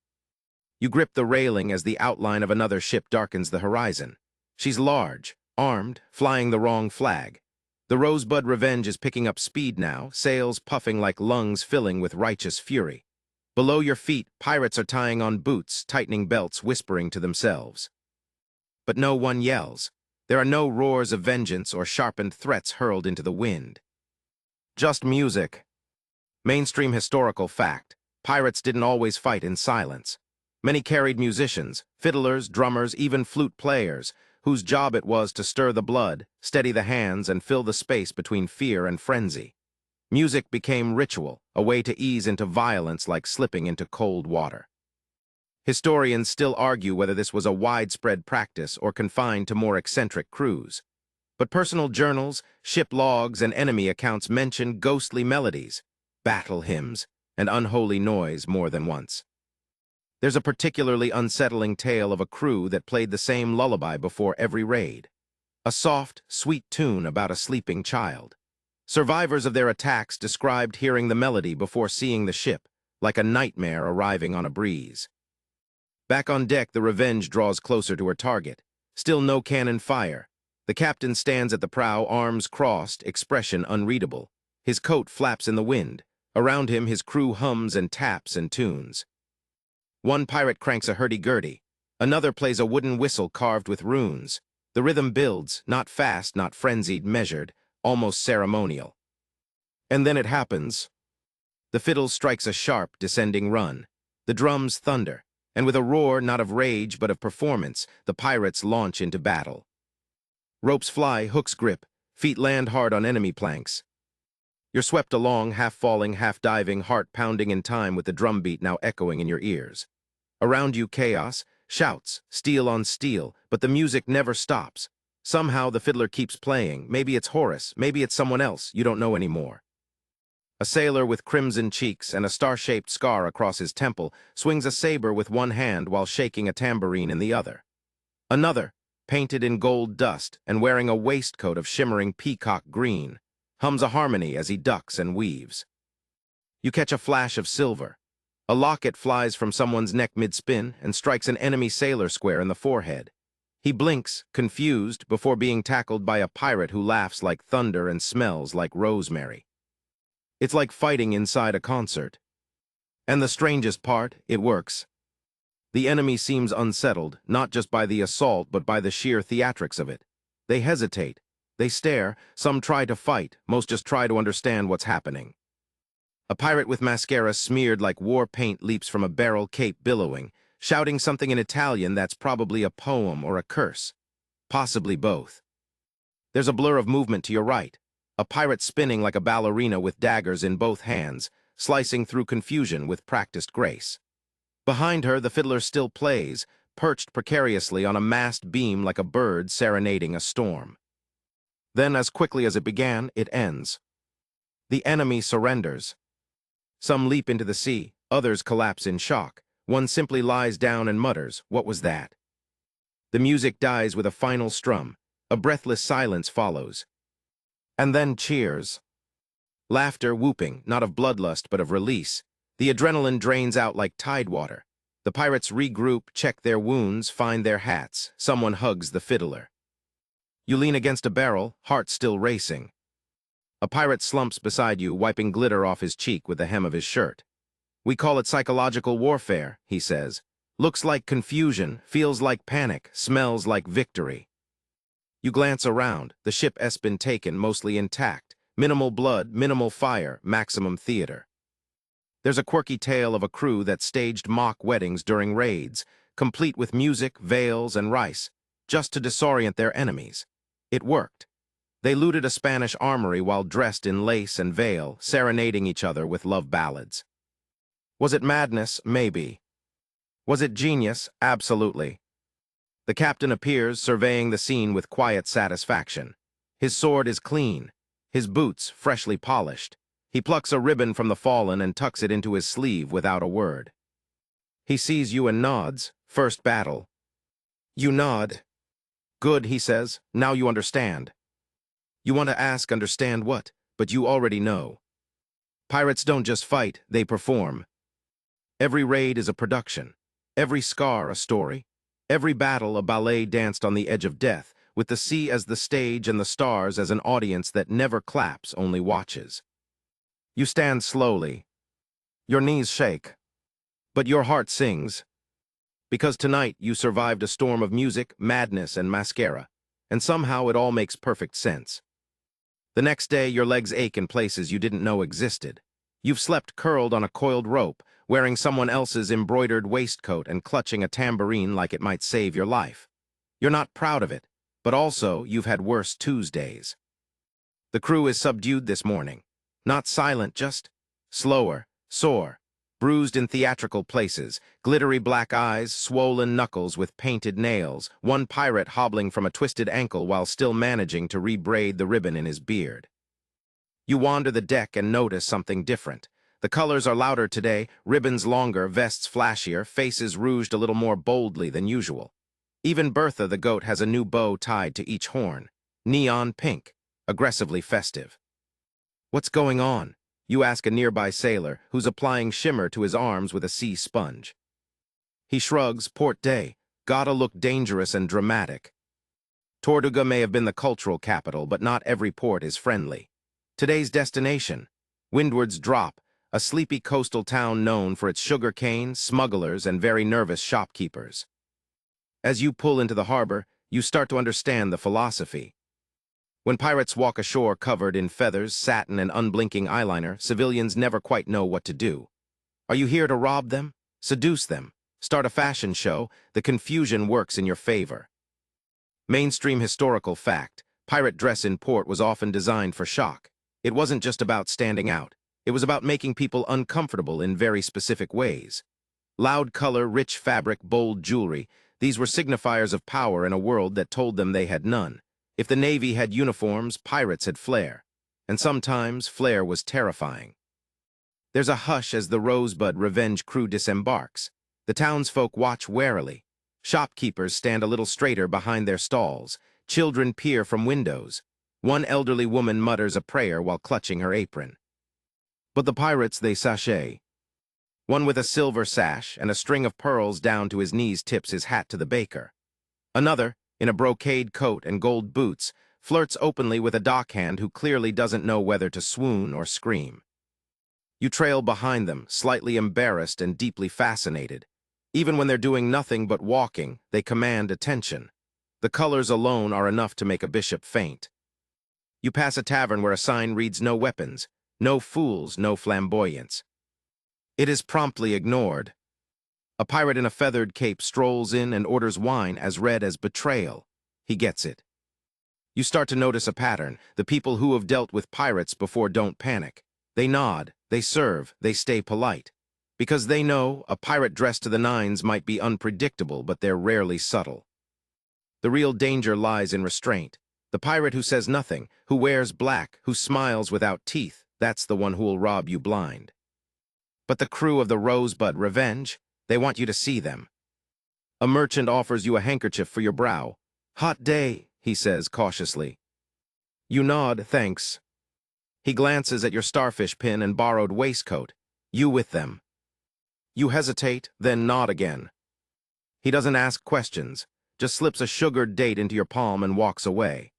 You grip the railing as the outline of another ship darkens the horizon. She's large, armed, flying the wrong flag. The Rosebud Revenge is picking up speed now, sails puffing like lungs filling with righteous fury. Below your feet, pirates are tying on boots, tightening belts, whispering to themselves. But no one yells. There are no roars of vengeance or sharpened threats hurled into the wind. Just music. Mainstream historical fact. Pirates didn't always fight in silence. Many carried musicians, fiddlers, drummers, even flute players, whose job it was to stir the blood, steady the hands, and fill the space between fear and frenzy. Music became ritual, a way to ease into violence like slipping into cold water. Historians still argue whether this was a widespread practice or confined to more eccentric crews. But personal journals, ship logs, and enemy accounts mention ghostly melodies, battle hymns, and unholy noise more than once. There's a particularly unsettling tale of a crew that played the same lullaby before every raid. A soft, sweet tune about a sleeping child. Survivors of their attacks described hearing the melody before seeing the ship, like a nightmare arriving on a breeze. Back on deck, the Revenge draws closer to her target. Still no cannon fire. The captain stands at the prow, arms crossed, expression unreadable. His coat flaps in the wind. Around him, his crew hums and taps and tunes. One pirate cranks a hurdy-gurdy. Another plays a wooden whistle carved with runes. The rhythm builds, not fast, not frenzied, measured, almost ceremonial. And then it happens. The fiddle strikes a sharp, descending run. The drums thunder, and with a roar not of rage but of performance, the pirates launch into battle. Ropes fly, hooks grip, feet land hard on enemy planks. You're swept along, half falling, half diving, heart pounding in time with the drumbeat now echoing in your ears. Around you, chaos, shouts, steel on steel, but the music never stops. Somehow the fiddler keeps playing. Maybe it's Horace, maybe it's someone else, you don't know anymore. A sailor with crimson cheeks and a star-shaped scar across his temple swings a saber with one hand while shaking a tambourine in the other. Another, painted in gold dust and wearing a waistcoat of shimmering peacock green, hums a harmony as he ducks and weaves. You catch a flash of silver. A locket flies from someone's neck mid-spin and strikes an enemy sailor square in the forehead. He blinks, confused, before being tackled by a pirate who laughs like thunder and smells like rosemary. It's like fighting inside a concert. And the strangest part, it works. The enemy seems unsettled, not just by the assault but by the sheer theatrics of it. They hesitate. They stare. Some try to fight. Most just try to understand what's happening. A pirate with mascara smeared like war paint leaps from a barrel, cape billowing, shouting something in Italian that's probably a poem or a curse. Possibly both. There's a blur of movement to your right. A pirate spinning like a ballerina with daggers in both hands, slicing through confusion with practiced grace. Behind her, the fiddler still plays, perched precariously on a mast beam like a bird serenading a storm. Then, as quickly as it began, it ends. The enemy surrenders. Some leap into the sea, others collapse in shock. One simply lies down and mutters, "What was that?" The music dies with a final strum. A breathless silence follows. And then cheers. Laughter, whooping, not of bloodlust but of release. The adrenaline drains out like tidewater. The pirates regroup, check their wounds, find their hats. Someone hugs the fiddler. You lean against a barrel, heart still racing. A pirate slumps beside you, wiping glitter off his cheek with the hem of his shirt. "We call it psychological warfare," he says. "Looks like confusion, feels like panic, smells like victory." You glance around. The ship has been taken, mostly intact. Minimal blood, minimal fire, maximum theater. There's a quirky tale of a crew that staged mock weddings during raids, complete with music, veils, and rice, just to disorient their enemies. It worked. They looted a Spanish armory while dressed in lace and veil, serenading each other with love ballads. Was it madness? Maybe. Was it genius? Absolutely. The captain appears, surveying the scene with quiet satisfaction. His sword is clean, his boots freshly polished. He plucks a ribbon from the fallen and tucks it into his sleeve without a word. He sees you and nods. First battle. You nod. "Good," he says. "Now you understand." You want to ask, understand what? But you already know. Pirates don't just fight, they perform. Every raid is a production. Every scar a story. Every battle a ballet danced on the edge of death, with the sea as the stage and the stars as an audience that never claps, only watches. You stand slowly. Your knees shake. But your heart sings. Because tonight you survived a storm of music, madness, and mascara. And somehow it all makes perfect sense. The next day your legs ache in places you didn't know existed. You've slept curled on a coiled rope, wearing someone else's embroidered waistcoat and clutching a tambourine like it might save your life. You're not proud of it, but also you've had worse Tuesdays. The crew is subdued this morning. Not silent, just slower, sore, bruised in theatrical places, glittery black eyes, swollen knuckles with painted nails, one pirate hobbling from a twisted ankle while still managing to rebraid the ribbon in his beard. You wander the deck and notice something different. The colors are louder today, ribbons longer, vests flashier, faces rouged a little more boldly than usual. Even Bertha the goat has a new bow tied to each horn. Neon pink, aggressively festive. What's going on? You ask a nearby sailor, who's applying shimmer to his arms with a sea sponge. He shrugs, "Port day. Gotta look dangerous and dramatic." Tortuga may have been the cultural capital, but not every port is friendly. Today's destination, Windward's Drop, a sleepy coastal town known for its sugar cane, smugglers, and very nervous shopkeepers. As you pull into the harbor, you start to understand the philosophy. When pirates walk ashore covered in feathers, satin, and unblinking eyeliner, civilians never quite know what to do. Are you here to rob them? Seduce them? Start a fashion show? The confusion works in your favor. Mainstream historical fact, pirate dress in port was often designed for shock. It wasn't just about standing out. It was about making people uncomfortable in very specific ways. Loud color, rich fabric, bold jewelry, these were signifiers of power in a world that told them they had none. If the Navy had uniforms, pirates had flair. And sometimes, flair was terrifying. There's a hush as the Rosebud Revenge crew disembarks. The townsfolk watch warily. Shopkeepers stand a little straighter behind their stalls. Children peer from windows. One elderly woman mutters a prayer while clutching her apron. But the pirates, they sashay. One with a silver sash and a string of pearls down to his knees tips his hat to the baker. Another, in a brocade coat and gold boots, flirts openly with a dockhand who clearly doesn't know whether to swoon or scream. You trail behind them, slightly embarrassed and deeply fascinated. Even when they're doing nothing but walking, they command attention. The colors alone are enough to make a bishop faint. You pass a tavern where a sign reads "No weapons, no fools, no flamboyants." It is promptly ignored. A pirate in a feathered cape strolls in and orders wine as red as betrayal. He gets it. You start to notice a pattern. The people who have dealt with pirates before don't panic. They nod, they serve, they stay polite. Because they know a pirate dressed to the nines might be unpredictable, but they're rarely subtle. The real danger lies in restraint. The pirate who says nothing, who wears black, who smiles without teeth, that's the one who'll rob you blind. But the crew of the Rosebud Revenge, they want you to see them. A merchant offers you a handkerchief for your brow. "Hot day," he says cautiously. You nod, thanks. He glances at your starfish pin and borrowed waistcoat. You with them. You hesitate, then nod again. He doesn't ask questions, just slips a sugared date into your palm and walks away.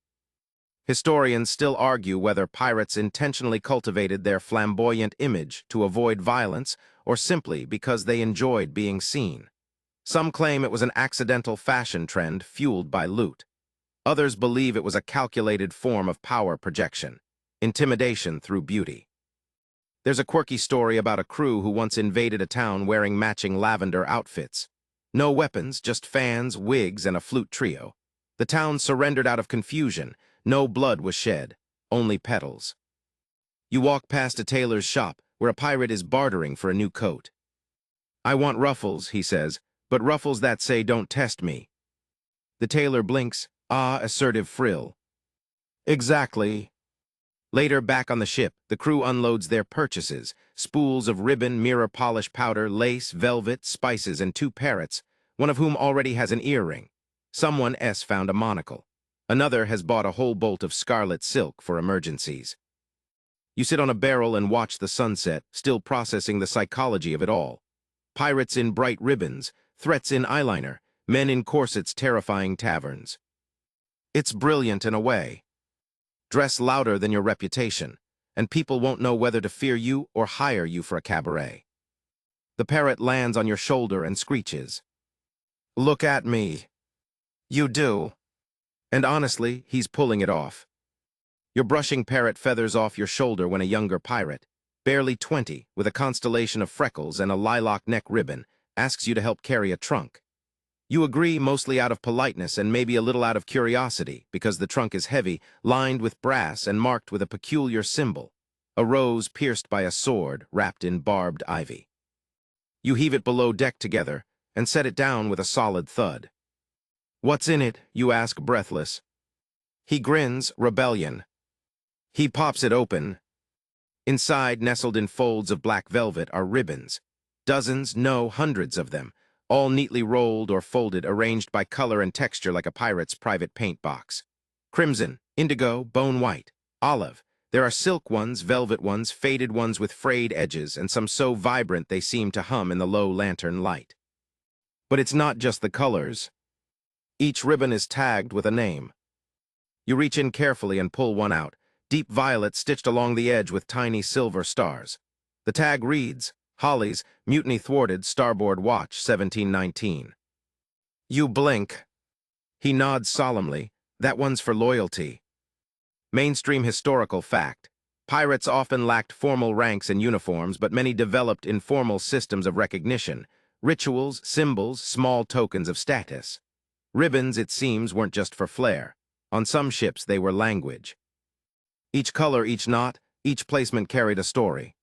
Historians still argue whether pirates intentionally cultivated their flamboyant image to avoid violence or simply because they enjoyed being seen. Some claim it was an accidental fashion trend fueled by loot. Others believe it was a calculated form of power projection, intimidation through beauty. There's a quirky story about a crew who once invaded a town wearing matching lavender outfits. No weapons, just fans, wigs, and a flute trio. The town surrendered out of confusion. No blood was shed, only petals. You walk past a tailor's shop where a pirate is bartering for a new coat. "I want ruffles," he says, "but ruffles that say don't test me." The tailor blinks. "Ah, assertive frill." "Exactly." Later, back on the ship, the crew unloads their purchases: spools of ribbon, mirror polish powder, lace, velvet, spices, and 2 parrots, one of whom already has an earring. Someone else found a monocle. Another has bought a whole bolt of scarlet silk for emergencies. You sit on a barrel and watch the sunset, still processing the psychology of it all. Pirates in bright ribbons, threats in eyeliner, men in corsets terrifying taverns. It's brilliant in a way. Dress louder than your reputation, and people won't know whether to fear you or hire you for a cabaret. The parrot lands on your shoulder and screeches. "Look at me." You do. And honestly, he's pulling it off. Your brushing parrot feathers off your shoulder when a younger pirate, barely 20, with a constellation of freckles and a lilac neck ribbon, asks you to help carry a trunk. You agree, mostly out of politeness and maybe a little out of curiosity, because the trunk is heavy, lined with brass and marked with a peculiar symbol, a rose pierced by a sword wrapped in barbed ivy. You heave it below deck together and set it down with a solid thud. "What's in it?" you ask, breathless. He grins, rebellion. He pops it open. Inside, nestled in folds of black velvet, are ribbons. Dozens, no, hundreds of them, all neatly rolled or folded, arranged by color and texture like a pirate's private paint box. Crimson, indigo, bone white, olive. There are silk ones, velvet ones, faded ones with frayed edges, and some so vibrant they seem to hum in the low lantern light. But it's not just the colors. Each ribbon is tagged with a name. You reach in carefully and pull one out, deep violet stitched along the edge with tiny silver stars. The tag reads, "Hollies, mutiny thwarted, starboard watch, 1719. You blink. He nods solemnly. That one's for loyalty. Mainstream historical fact. Pirates often lacked formal ranks and uniforms, but many developed informal systems of recognition, rituals, symbols, small tokens of status. Ribbons, it seems, weren't just for flair. On some ships, they were language. Each color, each knot, each placement carried a story.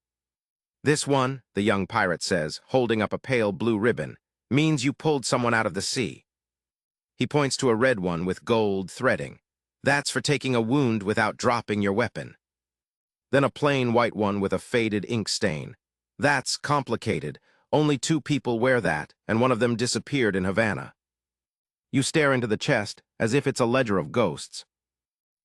"This one," the young pirate says, holding up a pale blue ribbon, "means you pulled someone out of the sea." He points to a red one with gold threading. "That's for taking a wound without dropping your weapon." Then a plain white one with a faded ink stain. "That's complicated. Only 2 people wear that, and one of them disappeared in Havana." You stare into the chest, as if it's a ledger of ghosts.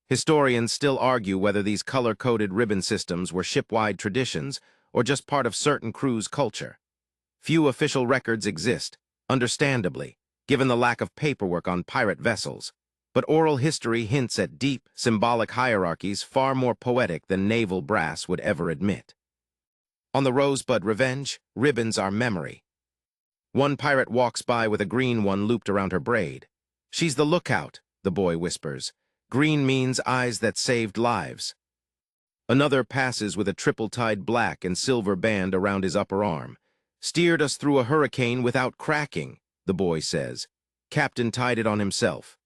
Historians still argue whether these color-coded ribbon systems were ship-wide traditions or just part of certain crews' culture. Few official records exist, understandably, given the lack of paperwork on pirate vessels, but oral history hints at deep, symbolic hierarchies far more poetic than naval brass would ever admit. On the Rosebud Revenge, ribbons are memory. One pirate walks by with a green one looped around her braid. "She's the lookout," the boy whispers. "Green means eyes that saved lives." Another passes with a triple-tied black and silver band around his upper arm. "Steered us through a hurricane without cracking," the boy says. "Captain tied it on himself."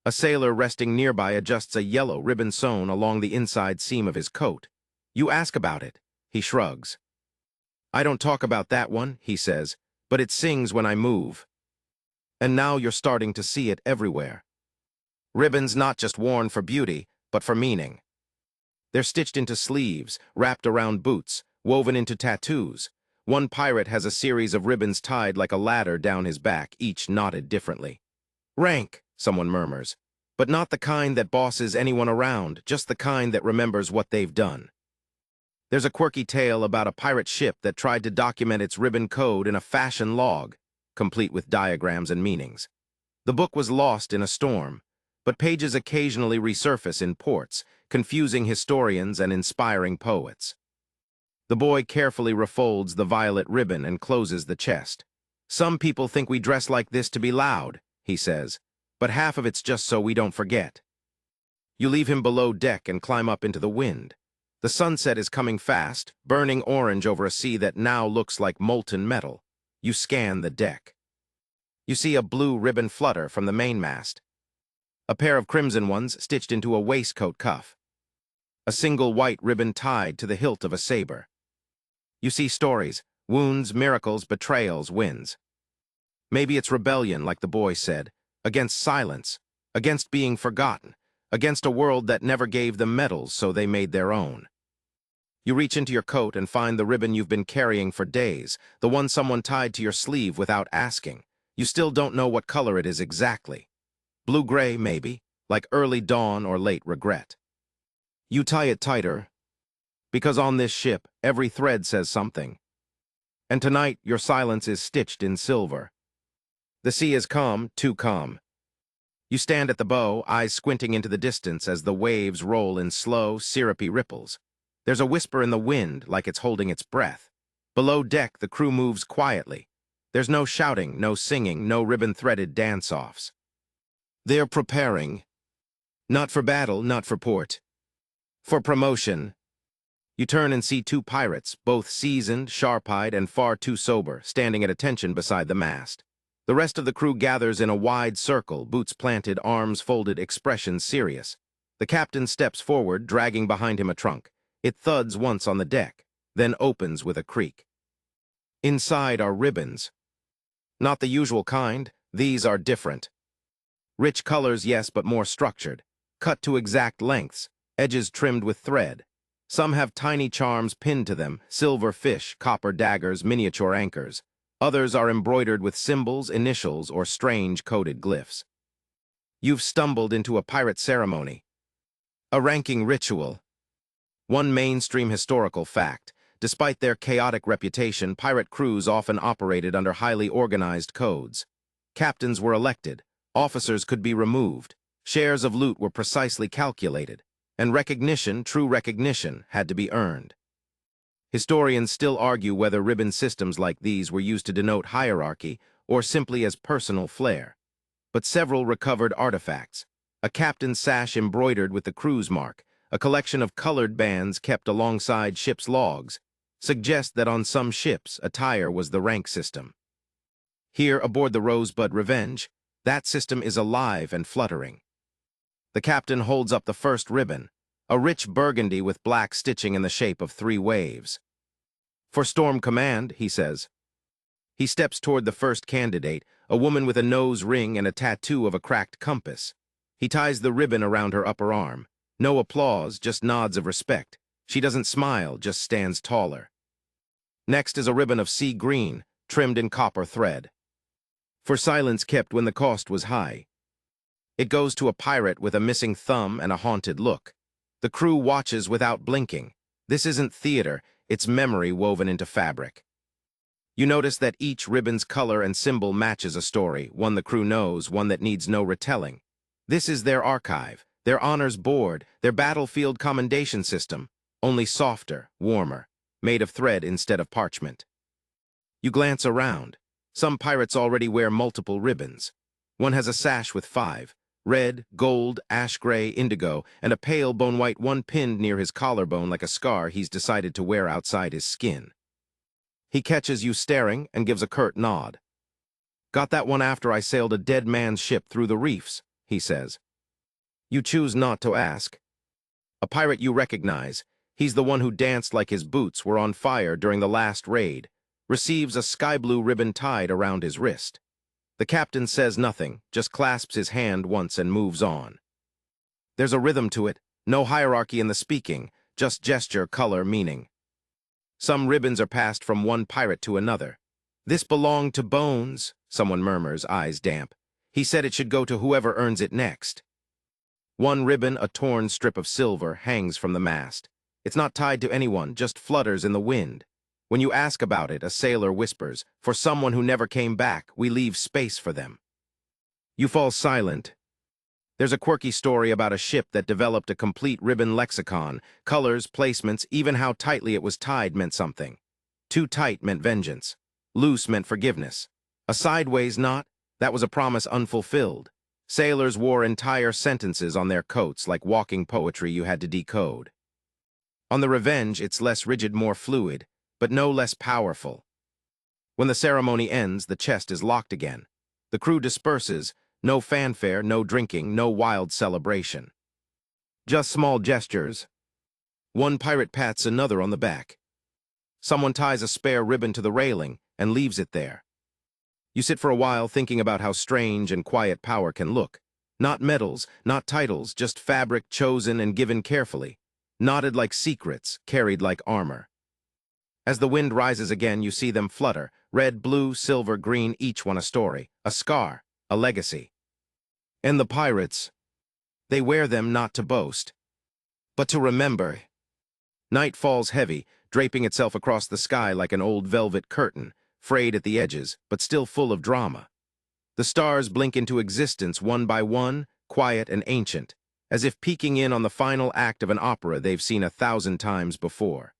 A sailor resting nearby adjusts a yellow ribbon sewn along the inside seam of his coat. "You ask about it." He shrugs. "I don't talk about that one," he says, "but it sings when I move." And now you're starting to see it everywhere. Ribbons not just worn for beauty, but for meaning. They're stitched into sleeves, wrapped around boots, woven into tattoos. One pirate has a series of ribbons tied like a ladder down his back, each knotted differently. "Rank," someone murmurs, "but not the kind that bosses anyone around, just the kind that remembers what they've done." There's a quirky tale about a pirate ship that tried to document its ribbon code in a fashion log, complete with diagrams and meanings. The book was lost in a storm, but pages occasionally resurface in ports, confusing historians and inspiring poets. The boy carefully refolds the violet ribbon and closes the chest. "Some people think we dress like this to be loud," he says, "but half of it's just so we don't forget." You leave him below deck and climb up into the wind. The sunset is coming fast, burning orange over a sea that now looks like molten metal. You scan the deck. You see a blue ribbon flutter from the mainmast, a pair of crimson ones stitched into a waistcoat cuff, a single white ribbon tied to the hilt of a saber. You see stories, wounds, miracles, betrayals, wins. Maybe it's rebellion, like the boy said, against silence, against being forgotten, against a world that never gave them medals, so they made their own. You reach into your coat and find the ribbon you've been carrying for days, the one someone tied to your sleeve without asking. You still don't know what color it is exactly. Blue-gray, maybe, like early dawn or late regret. You tie it tighter, because on this ship, every thread says something. And tonight, your silence is stitched in silver. The sea is calm, too calm. You stand at the bow, eyes squinting into the distance as the waves roll in slow, syrupy ripples. There's a whisper in the wind, like it's holding its breath. Below deck, the crew moves quietly. There's no shouting, no singing, no ribbon-threaded dance-offs. They're preparing. Not for battle, not for port. For promotion. You turn and see two pirates, both seasoned, sharp-eyed, and far too sober, standing at attention beside the mast. The rest of the crew gathers in a wide circle, boots planted, arms folded, expressions serious. The captain steps forward, dragging behind him a trunk. It thuds once on the deck, then opens with a creak. Inside are ribbons. Not the usual kind, these are different. Rich colors, yes, but more structured. Cut to exact lengths, edges trimmed with thread. Some have tiny charms pinned to them, silver fish, copper daggers, miniature anchors. Others are embroidered with symbols, initials, or strange coded glyphs. You've stumbled into a pirate ceremony. A ranking ritual. One mainstream historical fact. Despite their chaotic reputation, pirate crews often operated under highly organized codes. Captains were elected, officers could be removed, shares of loot were precisely calculated, and recognition, true recognition, had to be earned. Historians still argue whether ribbon systems like these were used to denote hierarchy or simply as personal flair. But several recovered artifacts, a captain's sash embroidered with the crew's mark, a collection of colored bands kept alongside ship's logs, suggest that on some ships, attire was the rank system. Here, aboard the Rosebud Revenge, that system is alive and fluttering. The captain holds up the first ribbon, a rich burgundy with black stitching in the shape of 3 waves. "For Storm Command," he says. He steps toward the first candidate, a woman with a nose ring and a tattoo of a cracked compass. He ties the ribbon around her upper arm. No applause, just nods of respect. She doesn't smile, just stands taller. Next is a ribbon of sea green, trimmed in copper thread. For silence kept when the cost was high. It goes to a pirate with a missing thumb and a haunted look. The crew watches without blinking. This isn't theater, it's memory woven into fabric. You notice that each ribbon's color and symbol matches a story, one the crew knows, one that needs no retelling. This is their archive, their honors board, their battlefield commendation system, only softer, warmer, made of thread instead of parchment. You glance around. Some pirates already wear multiple ribbons. One has a sash with 5, red, gold, ash gray, indigo, and a pale bone-white one pinned near his collarbone like a scar he's decided to wear outside his skin. He catches you staring and gives a curt nod. "Got that one after I sailed a dead man's ship through the reefs," he says. You choose not to ask. A pirate you recognize, he's the one who danced like his boots were on fire during the last raid, receives a sky-blue ribbon tied around his wrist. The captain says nothing, just clasps his hand once and moves on. There's a rhythm to it, no hierarchy in the speaking, just gesture, color, meaning. Some ribbons are passed from one pirate to another. "This belonged to Bones," someone murmurs, eyes damp. "He said it should go to whoever earns it next." One ribbon, a torn strip of silver, hangs from the mast. It's not tied to anyone, just flutters in the wind. When you ask about it, a sailor whispers, "For someone who never came back, we leave space for them." You fall silent. There's a quirky story about a ship that developed a complete ribbon lexicon. Colors, placements, even how tightly it was tied meant something. Too tight meant vengeance. Loose meant forgiveness. A sideways knot, that was a promise unfulfilled. Sailors wore entire sentences on their coats like walking poetry you had to decode. On the Revenge, it's less rigid, more fluid, but no less powerful. When the ceremony ends, the chest is locked again. The crew disperses. No fanfare, no drinking, no wild celebration. Just small gestures. One pirate pats another on the back. Someone ties a spare ribbon to the railing and leaves it there. You sit for a while thinking about how strange and quiet power can look. Not medals, not titles, just fabric chosen and given carefully. Knotted like secrets, carried like armor. As the wind rises again, you see them flutter. Red, blue, silver, green, each one a story, a scar, a legacy. And the pirates, they wear them not to boast, but to remember. Night falls heavy, draping itself across the sky like an old velvet curtain, frayed at the edges, but still full of drama. The stars blink into existence one by one, quiet and ancient, as if peeking in on the final act of an opera they've seen 1,000 times before.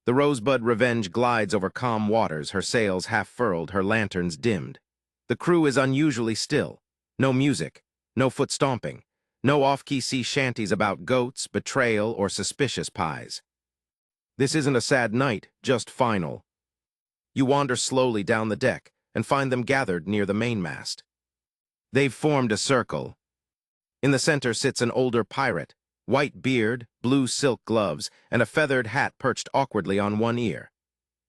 The Rosebud Revenge glides over calm waters, her sails half furled, her lanterns dimmed. The crew is unusually still. No music, no foot stomping, no off-key sea shanties about goats, betrayal, or suspicious pies. This isn't a sad night, just final. You wander slowly down the deck and find them gathered near the mainmast. They've formed a circle. In the center sits an older pirate, white beard, blue silk gloves, and a feathered hat perched awkwardly on one ear.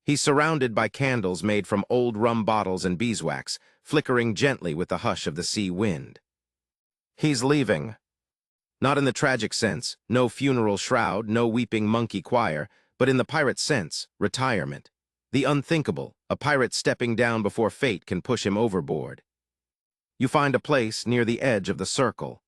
He's surrounded by candles made from old rum bottles and beeswax, flickering gently with the hush of the sea wind. He's leaving. Not in the tragic sense, no funeral shroud, no weeping monkey choir, but in the pirate sense, retirement. The unthinkable, a pirate stepping down before fate can push him overboard. You find a place near the edge of the circle.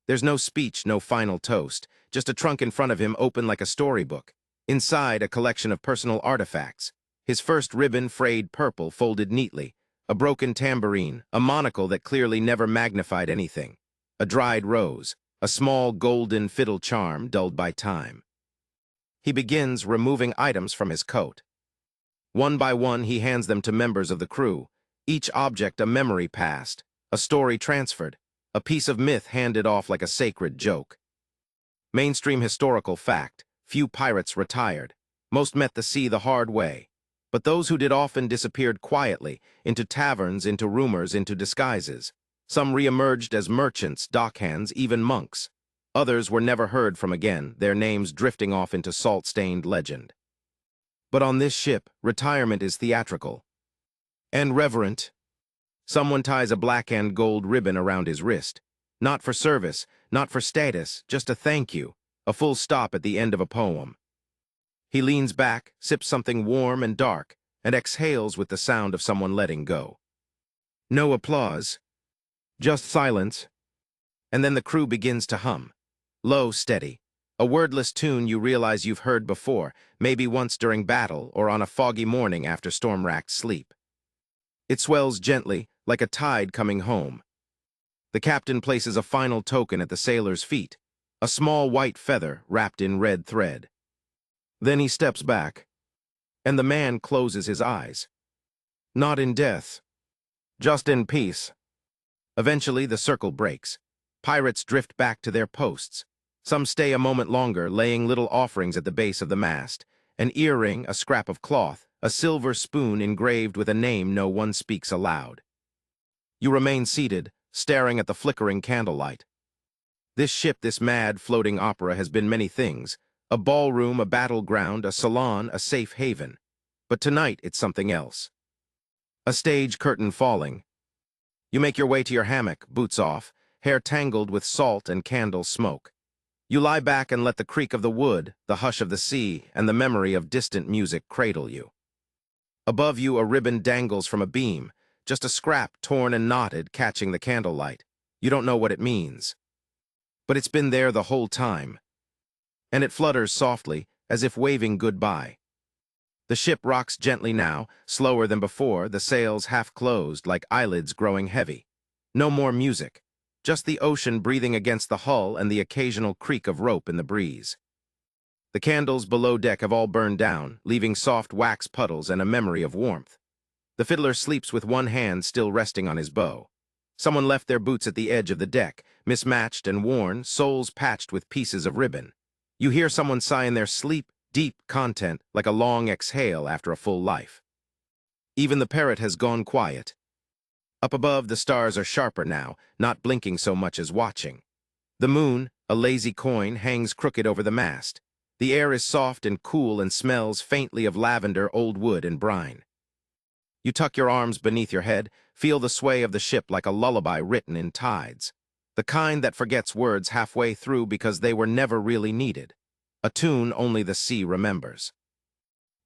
There's no speech, no final toast, just a trunk in front of him open like a storybook. Inside, a collection of personal artifacts. His first ribbon frayed purple, folded neatly. A broken tambourine, a monocle that clearly never magnified anything. A dried rose, a small golden fiddle charm dulled by time. He begins removing items from his coat. One by one, he hands them to members of the crew. Each object a memory passed, a story transferred, a piece of myth handed off like a sacred joke. Mainstream historical fact. Few pirates retired. Most met the sea the hard way. But those who did often disappeared quietly, into taverns, into rumors, into disguises. Some re-emerged as merchants, dockhands, even monks. Others were never heard from again, their names drifting off into salt-stained legend. But on this ship, retirement is theatrical. And reverent. Someone ties a black and gold ribbon around his wrist. Not for service, not for status, just a thank you. A full stop at the end of a poem. He leans back, sips something warm and dark, and exhales with the sound of someone letting go. No applause, just silence. And then the crew begins to hum. Low, steady. A wordless tune you realize you've heard before, maybe once during battle or on a foggy morning after storm-racked sleep. It swells gently, like a tide coming home. The captain places a final token at the sailor's feet, a small white feather wrapped in red thread. Then he steps back, and the man closes his eyes. Not in death, just in peace. Eventually, the circle breaks. Pirates drift back to their posts. Some stay a moment longer, laying little offerings at the base of the mast. An earring, a scrap of cloth, a silver spoon engraved with a name no one speaks aloud. You remain seated, staring at the flickering candlelight. This ship, this mad, floating opera has been many things. A ballroom, a battleground, a salon, a safe haven. But tonight, it's something else. A stage curtain falling. You make your way to your hammock, boots off, hair tangled with salt and candle smoke. You lie back and let the creak of the wood, the hush of the sea, and the memory of distant music cradle you. Above you, a ribbon dangles from a beam, just a scrap torn and knotted, catching the candlelight. You don't know what it means. But it's been there the whole time. And it flutters softly, as if waving goodbye. The ship rocks gently now, slower than before, the sails half closed like eyelids growing heavy. No more music, just the ocean breathing against the hull and the occasional creak of rope in the breeze. The candles below deck have all burned down, leaving soft wax puddles and a memory of warmth. The fiddler sleeps with one hand still resting on his bow. Someone left their boots at the edge of the deck, mismatched and worn, soles patched with pieces of ribbon. You hear someone sigh in their sleep, deep content like a long exhale after a full life. Even the parrot has gone quiet. Up above, the stars are sharper now, not blinking so much as watching. The moon, a lazy coin, hangs crooked over the mast. The air is soft and cool and smells faintly of lavender, old wood, and brine. You tuck your arms beneath your head, feel the sway of the ship like a lullaby written in tides. The kind that forgets words halfway through because they were never really needed. A tune only the sea remembers.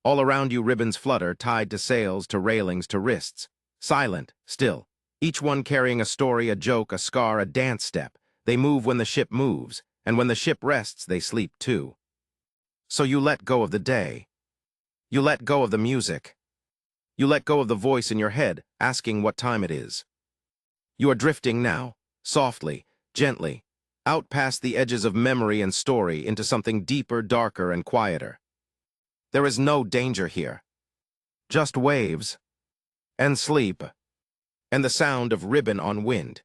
All around you ribbons flutter, tied to sails, to railings, to wrists. Silent, still. Each one carrying a story, a joke, a scar, a dance step. They move when the ship moves, and when the ship rests, they sleep too. So you let go of the day. You let go of the music. You let go of the voice in your head, asking what time it is. You are drifting now, softly, gently, out past the edges of memory and story into something deeper, darker, and quieter. There is no danger here. Just waves, and sleep, and the sound of ribbon on wind.